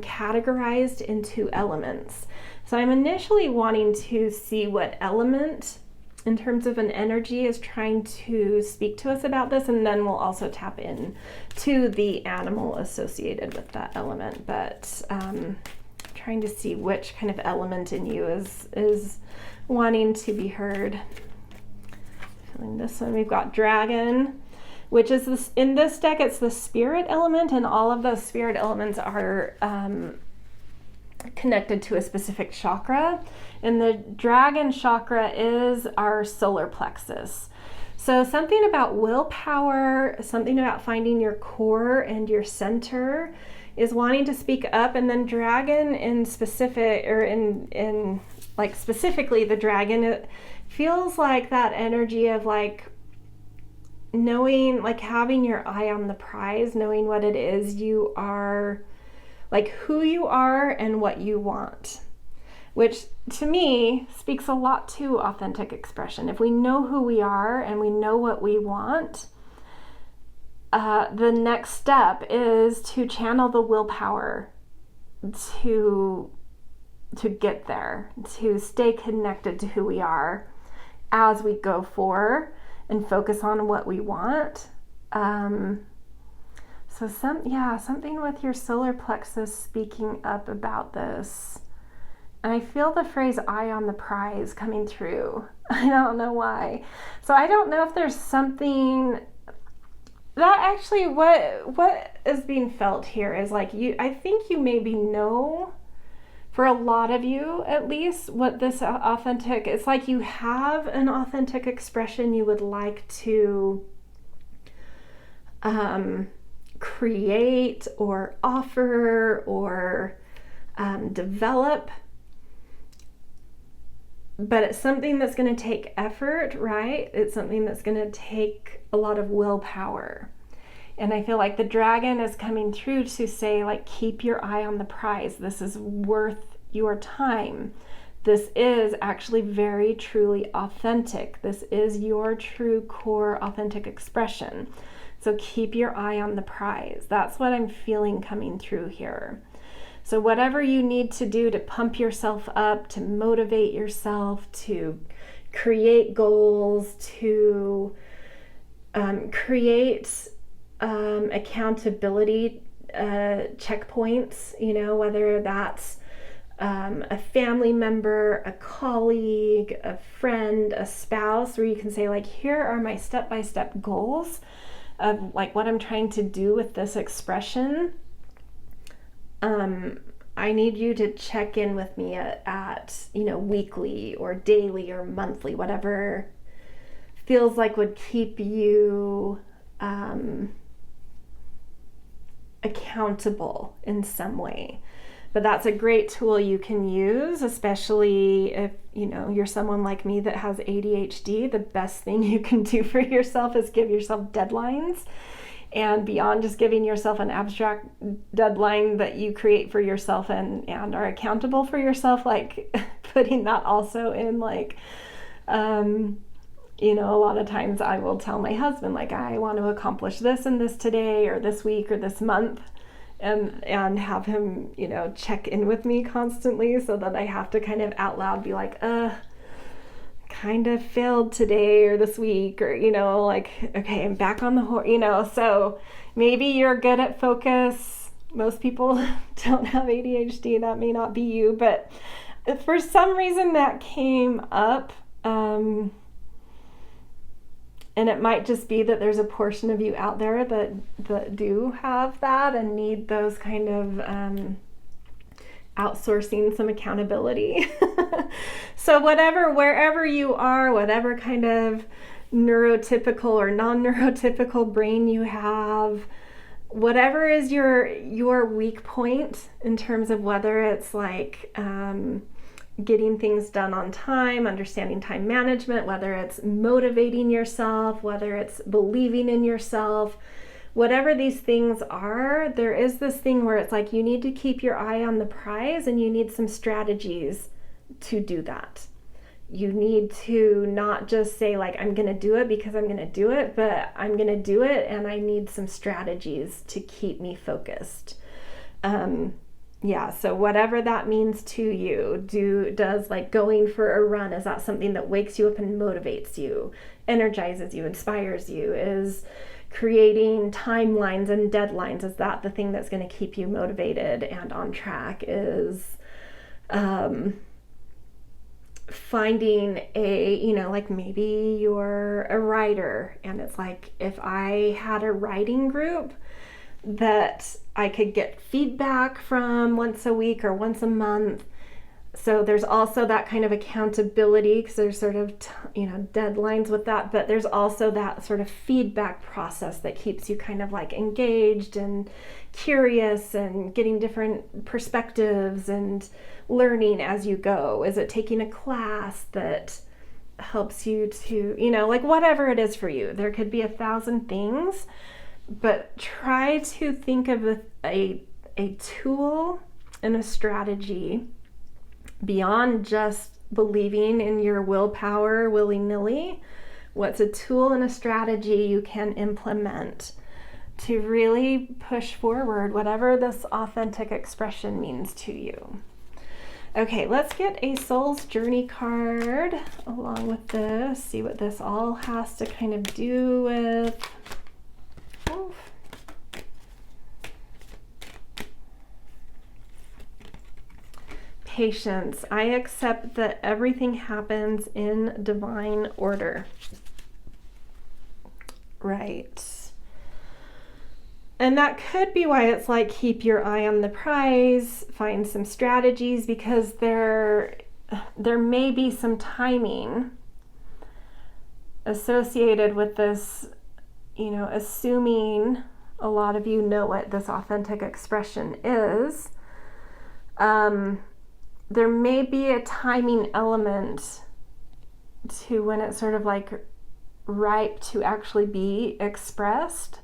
categorized into elements. So I'm initially wanting to see what element in terms of an energy is trying to speak to us about this, and then we'll also tap in to the animal associated with that element. But trying to see which kind of element in you is wanting to be heard. Feeling this one, we've got dragon, which is this, in this deck, it's the spirit element, and all of those spirit elements are connected to a specific chakra. And the dragon chakra is our solar plexus. So something about willpower, something about finding your core and your center is wanting to speak up. And then dragon in specific, or in like specifically the dragon, it feels like that energy of like knowing, like having your eye on the prize, knowing what it is you are, like who you are and what you want, which to me speaks a lot to authentic expression. If we know who we are and we know what we want, the next step is to channel the willpower to get there, to stay connected to who we are as we go forward and focus on what we want. So something with your solar plexus speaking up about this. And I feel the phrase eye on the prize coming through. I don't know why. So I don't know if there's something that actually what is being felt here is like I think you maybe know, for a lot of you at least, what this authentic, it's like you have an authentic expression you would like to create or offer or develop, but it's something that's going to take effort, right? It's something that's going to take a lot of willpower. And I feel like the dragon is coming through to say, like, keep your eye on the prize. This is worth your time. This is actually very truly authentic. This is your true core authentic expression. So keep your eye on the prize. That's what I'm feeling coming through here. So whatever you need to do to pump yourself up, to motivate yourself, to create goals, to create accountability checkpoints, whether that's a family member, a colleague, a friend, a spouse, where you can say like, here are my step-by-step goals of like what I'm trying to do with this expression. I need you to check in with me at weekly or daily or monthly, whatever feels like would keep you accountable in some way. But that's a great tool you can use, especially if you're someone like me that has ADHD. The best thing you can do for yourself is give yourself deadlines. And beyond just giving yourself an abstract deadline that you create for yourself and are accountable for yourself, like putting that also in like, a lot of times I will tell my husband, like, I want to accomplish this and this today or this week or this month, and have him, check in with me constantly, so that I have to kind of out loud be like, kind of failed today or this week, or like, okay, I'm back on the horse, so maybe you're good at focus. Most people don't have ADHD, that may not be you, but for some reason that came up, and it might just be that there's a portion of you out there that do have that and need those kind of outsourcing some accountability. So wherever you are, whatever kind of neurotypical or non-neurotypical brain you have, whatever is your weak point in terms of whether it's like getting things done on time, understanding time management, whether it's motivating yourself, whether it's believing in yourself, whatever these things are, there is this thing where it's like you need to keep your eye on the prize, and you need some strategies to do that. You need to not just say like, I'm going to do it because I'm going to do it, but I'm going to do it and I need some strategies to keep me focused. So whatever that means to you, does like going for a run, is that something that wakes you up and motivates you, energizes you, inspires you? Is creating timelines and deadlines, is that the thing that's going to keep you motivated and on track? Is finding like maybe you're a writer, and it's like, if I had a writing group that I could get feedback from once a week or once a month. So there's also that kind of accountability, because there's sort of deadlines with that, but there's also that sort of feedback process that keeps you kind of like engaged and curious and getting different perspectives and learning as you go. Is it taking a class that helps you to, like whatever it is for you? There could be 1,000 things, but try to think of a tool and a strategy beyond just believing in your willpower willy-nilly. What's a tool and a strategy you can implement to really push forward whatever this authentic expression means to you? Okay, let's get a Soul's Journey card along with this, see what this all has to kind of do with. Oof. Patience. I accept that everything happens in divine order. Right. And that could be why it's like, keep your eye on the prize, find some strategies, because there may be some timing associated with this, assuming a lot of you know what this authentic expression is. There may be a timing element to when it's sort of like ripe to actually be expressed.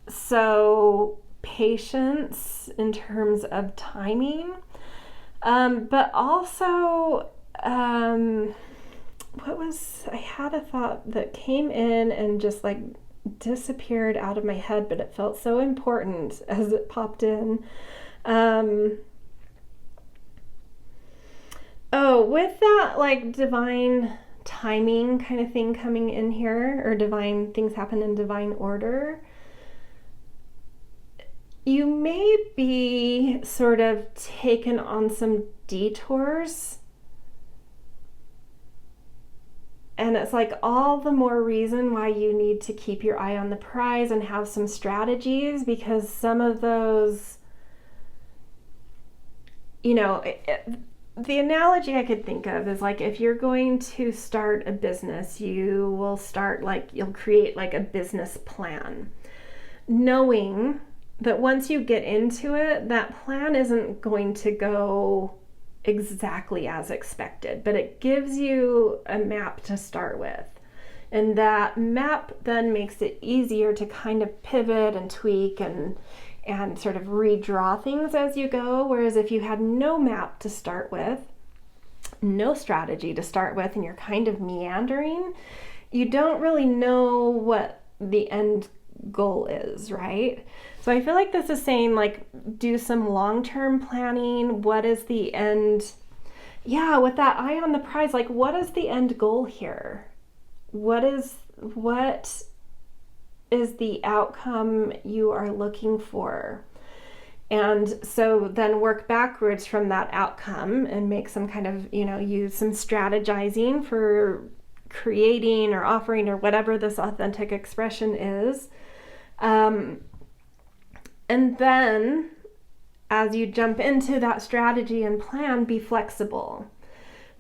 So patience in terms of timing, but also, I had a thought that came in and just like disappeared out of my head, but it felt so important as it popped in. With that like divine timing kind of thing coming in here, or divine things happen in divine order, you may be sort of taken on some detours. And it's like all the more reason why you need to keep your eye on the prize and have some strategies, because some of those, the analogy I could think of is like if you're going to start a business, you'll create like a business plan, knowing that once you get into it, that plan isn't going to go exactly as expected, but it gives you a map to start with. And that map then makes it easier to kind of pivot and tweak and sort of redraw things as you go. Whereas if you had no map to start with, no strategy to start with, and you're kind of meandering, you don't really know what the end goal is, right? So I feel like this is saying like do some long-term planning. What is the end? Yeah, with that eye on the prize, like what is the end goal here? What is the outcome you are looking for? And so then work backwards from that outcome and make some kind of, use some strategizing for creating or offering or whatever this authentic expression is. And then as you jump into that strategy and plan, be flexible.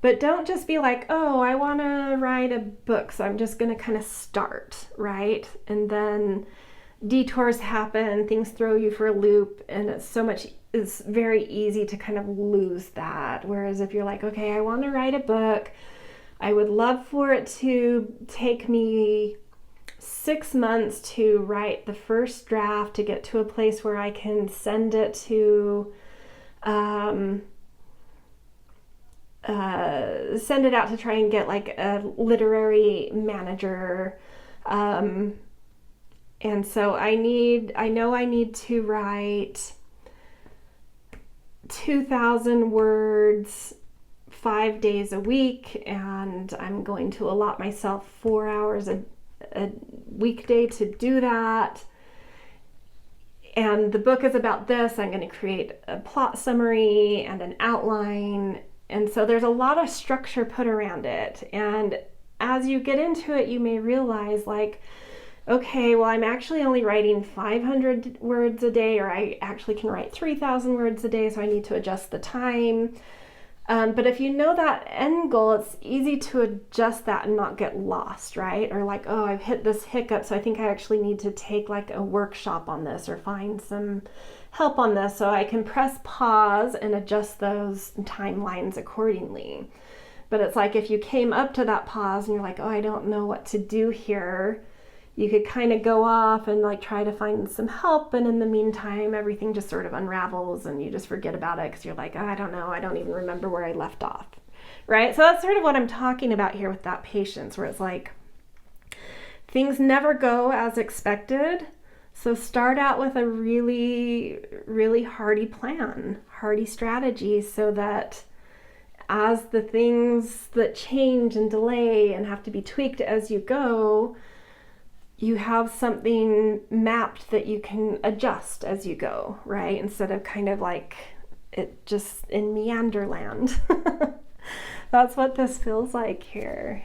But don't just be like, oh, I want to write a book, so I'm just going to kind of start, right? And then detours happen, things throw you for a loop, and it's very easy to kind of lose that. Whereas if you're like, okay, I want to write a book, I would love for it to take me 6 months to write the first draft, to get to a place where I can send it to send it out to try and get like a literary manager. And so I know I need to write 2,000 words 5 days a week, and I'm going to allot myself 4 hours a weekday to do that. And the book is about this. I'm going to create a plot summary and an outline. And so there's a lot of structure put around it. And as you get into it, you may realize like, okay, well, I'm actually only writing 500 words a day, or I actually can write 3,000 words a day, so I need to adjust the time. But if you know that end goal, it's easy to adjust that and not get lost, right? Or like, oh, I've hit this hiccup, so I think I actually need to take like a workshop on this or find some help on this, so I can press pause and adjust those timelines accordingly. But it's like if you came up to that pause and you're like, oh, I don't know what to do here, you could kind of go off and like try to find some help, and in the meantime everything just sort of unravels and you just forget about it because you're like, oh, I don't know, I don't even remember where I left off, right? So that's sort of what I'm talking about here with that patience, where it's like things never go as expected. So start out with a really, really hardy plan, hardy strategy, so that as the things that change and delay and have to be tweaked as you go, you have something mapped that you can adjust as you go, right? Instead of kind of like it just in meanderland. That's what this feels like here.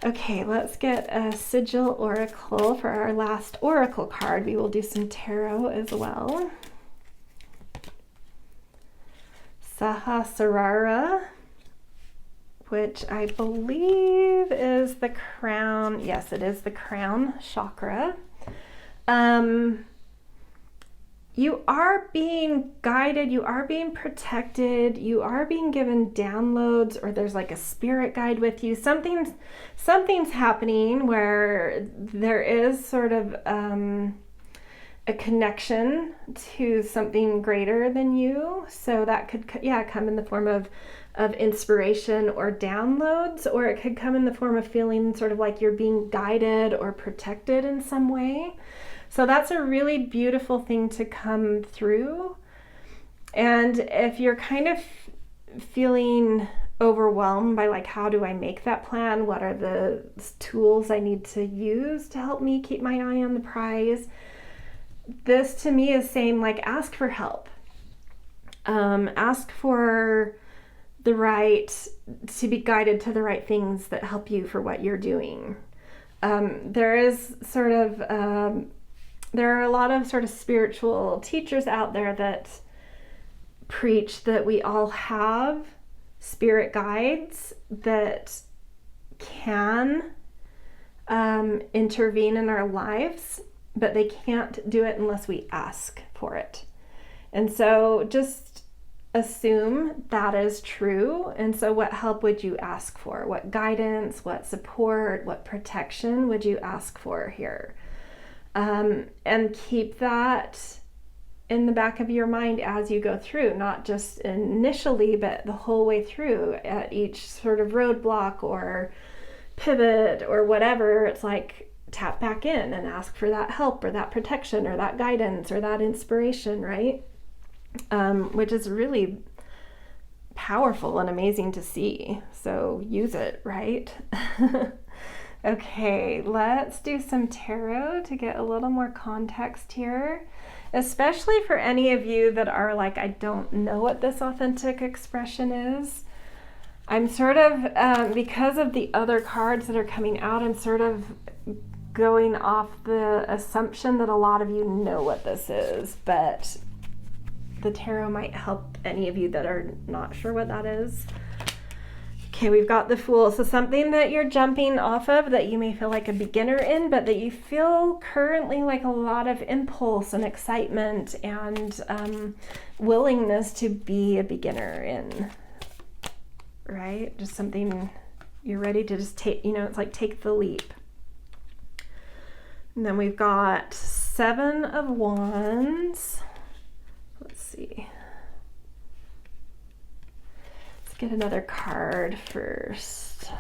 Okay, let's get a Sigil Oracle for our last Oracle card. We will do some tarot as well. Sahasrara, which I believe is the crown. Yes, it is the crown chakra. You are being guided, you are being protected, you are being given downloads, or there's like a spirit guide with you. Something's happening where there is sort of a connection to something greater than you. So that could, come in the form of inspiration or downloads, or it could come in the form of feeling sort of like you're being guided or protected in some way. So that's a really beautiful thing to come through. And if you're kind of feeling overwhelmed by like, how do I make that plan? What are the tools I need to use to help me keep my eye on the prize? this to me is saying, like, ask for help. Ask for the right, to be guided to the right things that help you for what you're doing. There is sort of, there are a lot of sort of spiritual teachers out there that preach that we all have spirit guides that can intervene in our lives, but they can't do it unless we ask for it. And so just assume that is true. And so what help would you ask for? What guidance, what support, what protection would you ask for here? And keep that in the back of your mind as you go through, not just initially, but the whole way through at each sort of roadblock or pivot or whatever. It's like, tap back in and ask for that help or that protection or that guidance or that inspiration, right? Which is really powerful and amazing to see. So use it, right? Okay, let's do some tarot to get a little more context here, especially for any of you that are like, I don't know what this authentic expression is. I'm sort of, because of the other cards that are coming out, I'm sort of going off the assumption that a lot of you know what this is, but the tarot might help any of you that are not sure what that is. Okay, we've got the Fool. So something that you're jumping off of that you may feel like a beginner in, but that you feel currently like a lot of impulse and excitement and willingness to be a beginner in, right? Just something you're ready to just take, you know, it's like take the leap. And then we've got Seven of Wands. Let's see. Let's get another card first.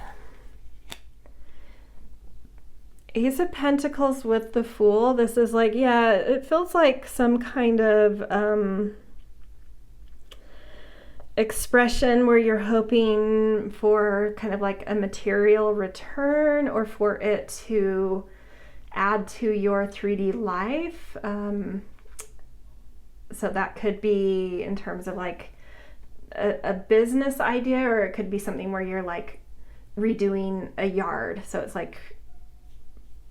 Ace of Pentacles with the Fool. This is like, yeah, it feels like some kind of expression where you're hoping for kind of like a material return or for it to add to your 3D life. So that could be in terms of like a business idea, or it could be something where you're like redoing a yard. So it's like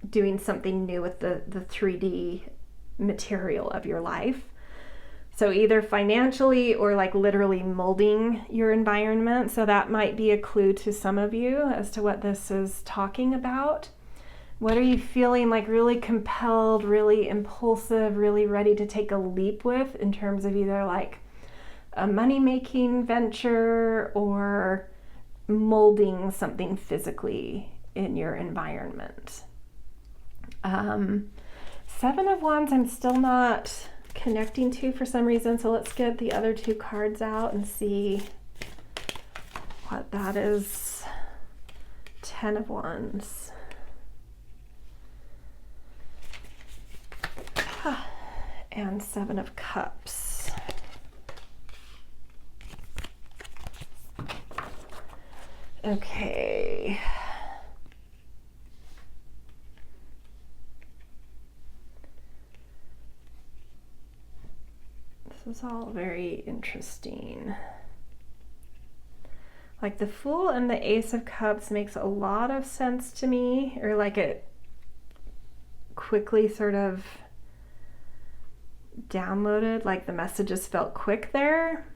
doing something new with the 3D material of your life. So either financially or like literally molding your environment. So that might be a clue to some of you as to what this is talking about. What are you feeling like really compelled, really impulsive, really ready to take a leap with in terms of either like a money-making venture or molding something physically in your environment? Seven of Wands I'm still not connecting to for some reason, so let's get the other two cards out and see what that is. 10 of Wands. And 7 of Cups. Okay. This is all very interesting. Like the Fool and the Ace of Cups makes a lot of sense to me, or like it quickly sort of downloaded, like the messages felt quick there.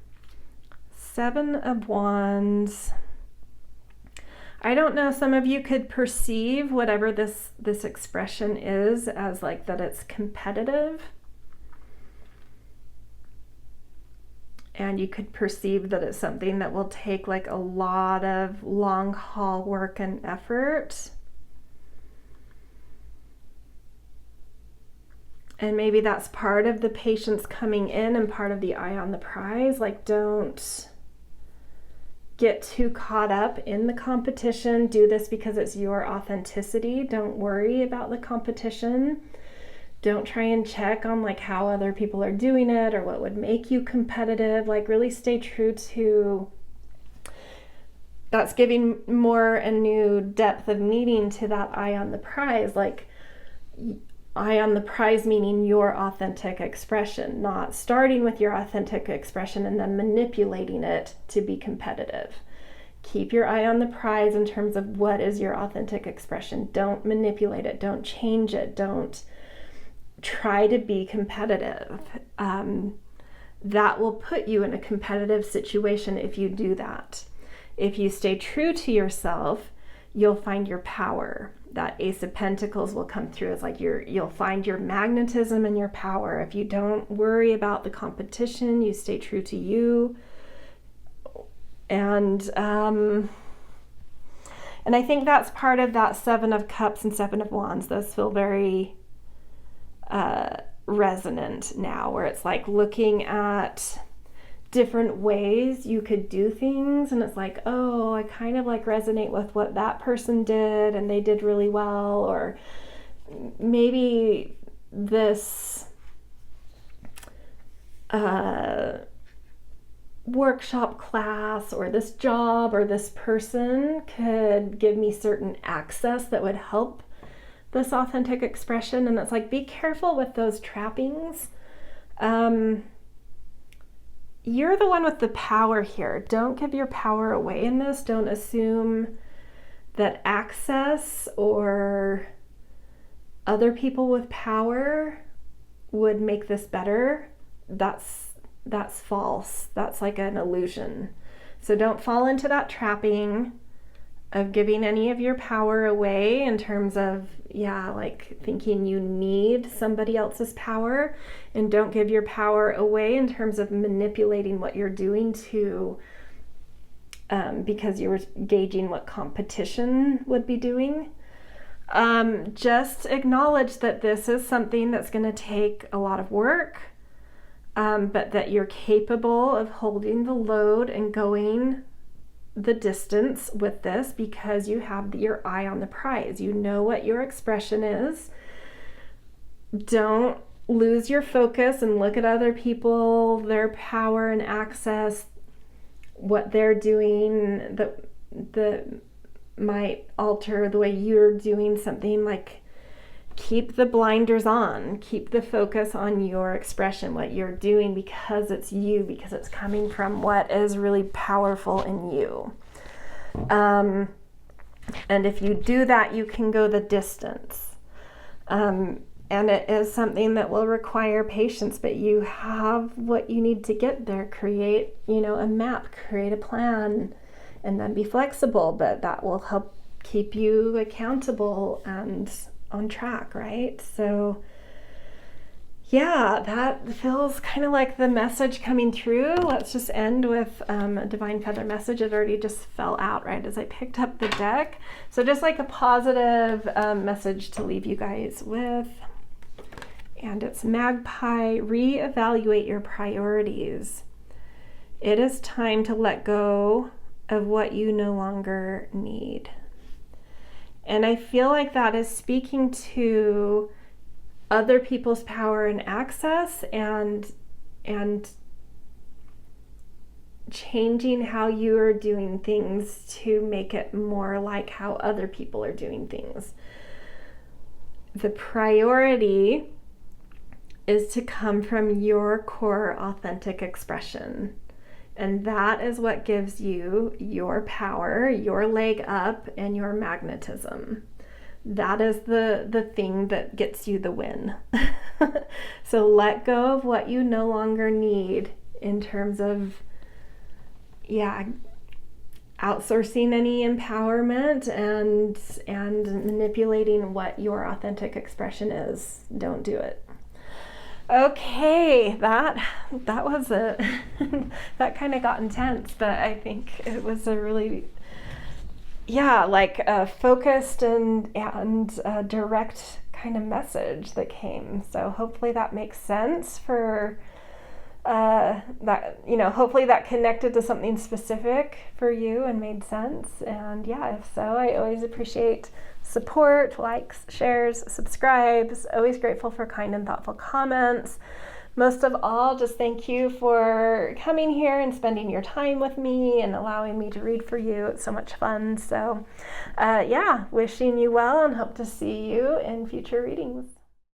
7 of Wands. I don't know, some of you could perceive whatever this expression is as like that it's competitive. And you could perceive that it's something that will take like a lot of long haul work and effort. And maybe that's part of the patience coming in and part of the eye on the prize. Like, don't get too caught up in the competition. Do this because it's your authenticity. Don't worry about the competition. Don't try and check on like how other people are doing it or what would make you competitive. Like, really stay true to, that's giving more a new depth of meaning to that eye on the prize. Like, eye on the prize, meaning your authentic expression, not starting with your authentic expression and then manipulating it to be competitive. Keep your eye on the prize in terms of what is your authentic expression. Don't manipulate it. Don't change it. Don't try to be competitive. That will put you in a competitive situation if you do that. If you stay true to yourself, you'll find your power. That Ace of Pentacles will come through. It's like you'll find your magnetism and your power. If you don't worry about the competition, you stay true to you. And I think that's part of that Seven of Cups and Seven of Wands. Those feel very resonant now, where it's like looking at different ways you could do things, and it's like, oh, I kind of like resonate with what that person did and they did really well, or maybe this workshop class or this job or this person could give me certain access that would help this authentic expression. And it's like, be careful with those trappings. You're the one with the power here. Don't give your power away in this. Don't assume that access or other people with power would make this better. That's false. That's like an illusion. So don't fall into that trapping of giving any of your power away in terms of, like thinking you need somebody else's power, and don't give your power away in terms of manipulating what you're doing to, because you were gauging what competition would be doing. Just acknowledge that this is something that's going to take a lot of work, but that you're capable of holding the load and going the distance with this, because you have your eye on the prize. You know what your expression is. Don't lose your focus and look at other people, their power and access, what they're doing that might alter the way you're doing something. Like, keep the blinders on, keep the focus on your expression, what you're doing, because it's you, because it's coming from what is really powerful in you. And if you do that, you can go the distance. And it is something that will require patience, but you have what you need to get there. Create, a map, create a plan, and then be flexible, but that will help keep you accountable and on track, right? So that feels kind of like the message coming through. Let's just end with a divine feather message. It already just fell out right as I picked up the deck. So just like a positive message to leave you guys with. And it's Magpie. Reevaluate your priorities. It is time to let go of what you no longer need. And I feel like that is speaking to other people's power and access, and changing how you are doing things to make it more like how other people are doing things. The priority is to come from your core authentic expression. And that is what gives you your power, your leg up, and your magnetism. That is the thing that gets you the win. So let go of what you no longer need in terms of, outsourcing any empowerment and manipulating what your authentic expression is. Don't do it. Okay, that was it. That kind of got intense, but I think it was a really, focused and direct kind of message that came. So hopefully that makes sense for hopefully that connected to something specific for you and made sense. And if so, I always appreciate support, likes, shares, subscribes. Always grateful for kind and thoughtful comments. Most of all, just thank you for coming here and spending your time with me and allowing me to read for you. It's so much fun. So wishing you well and hope to see you in future readings.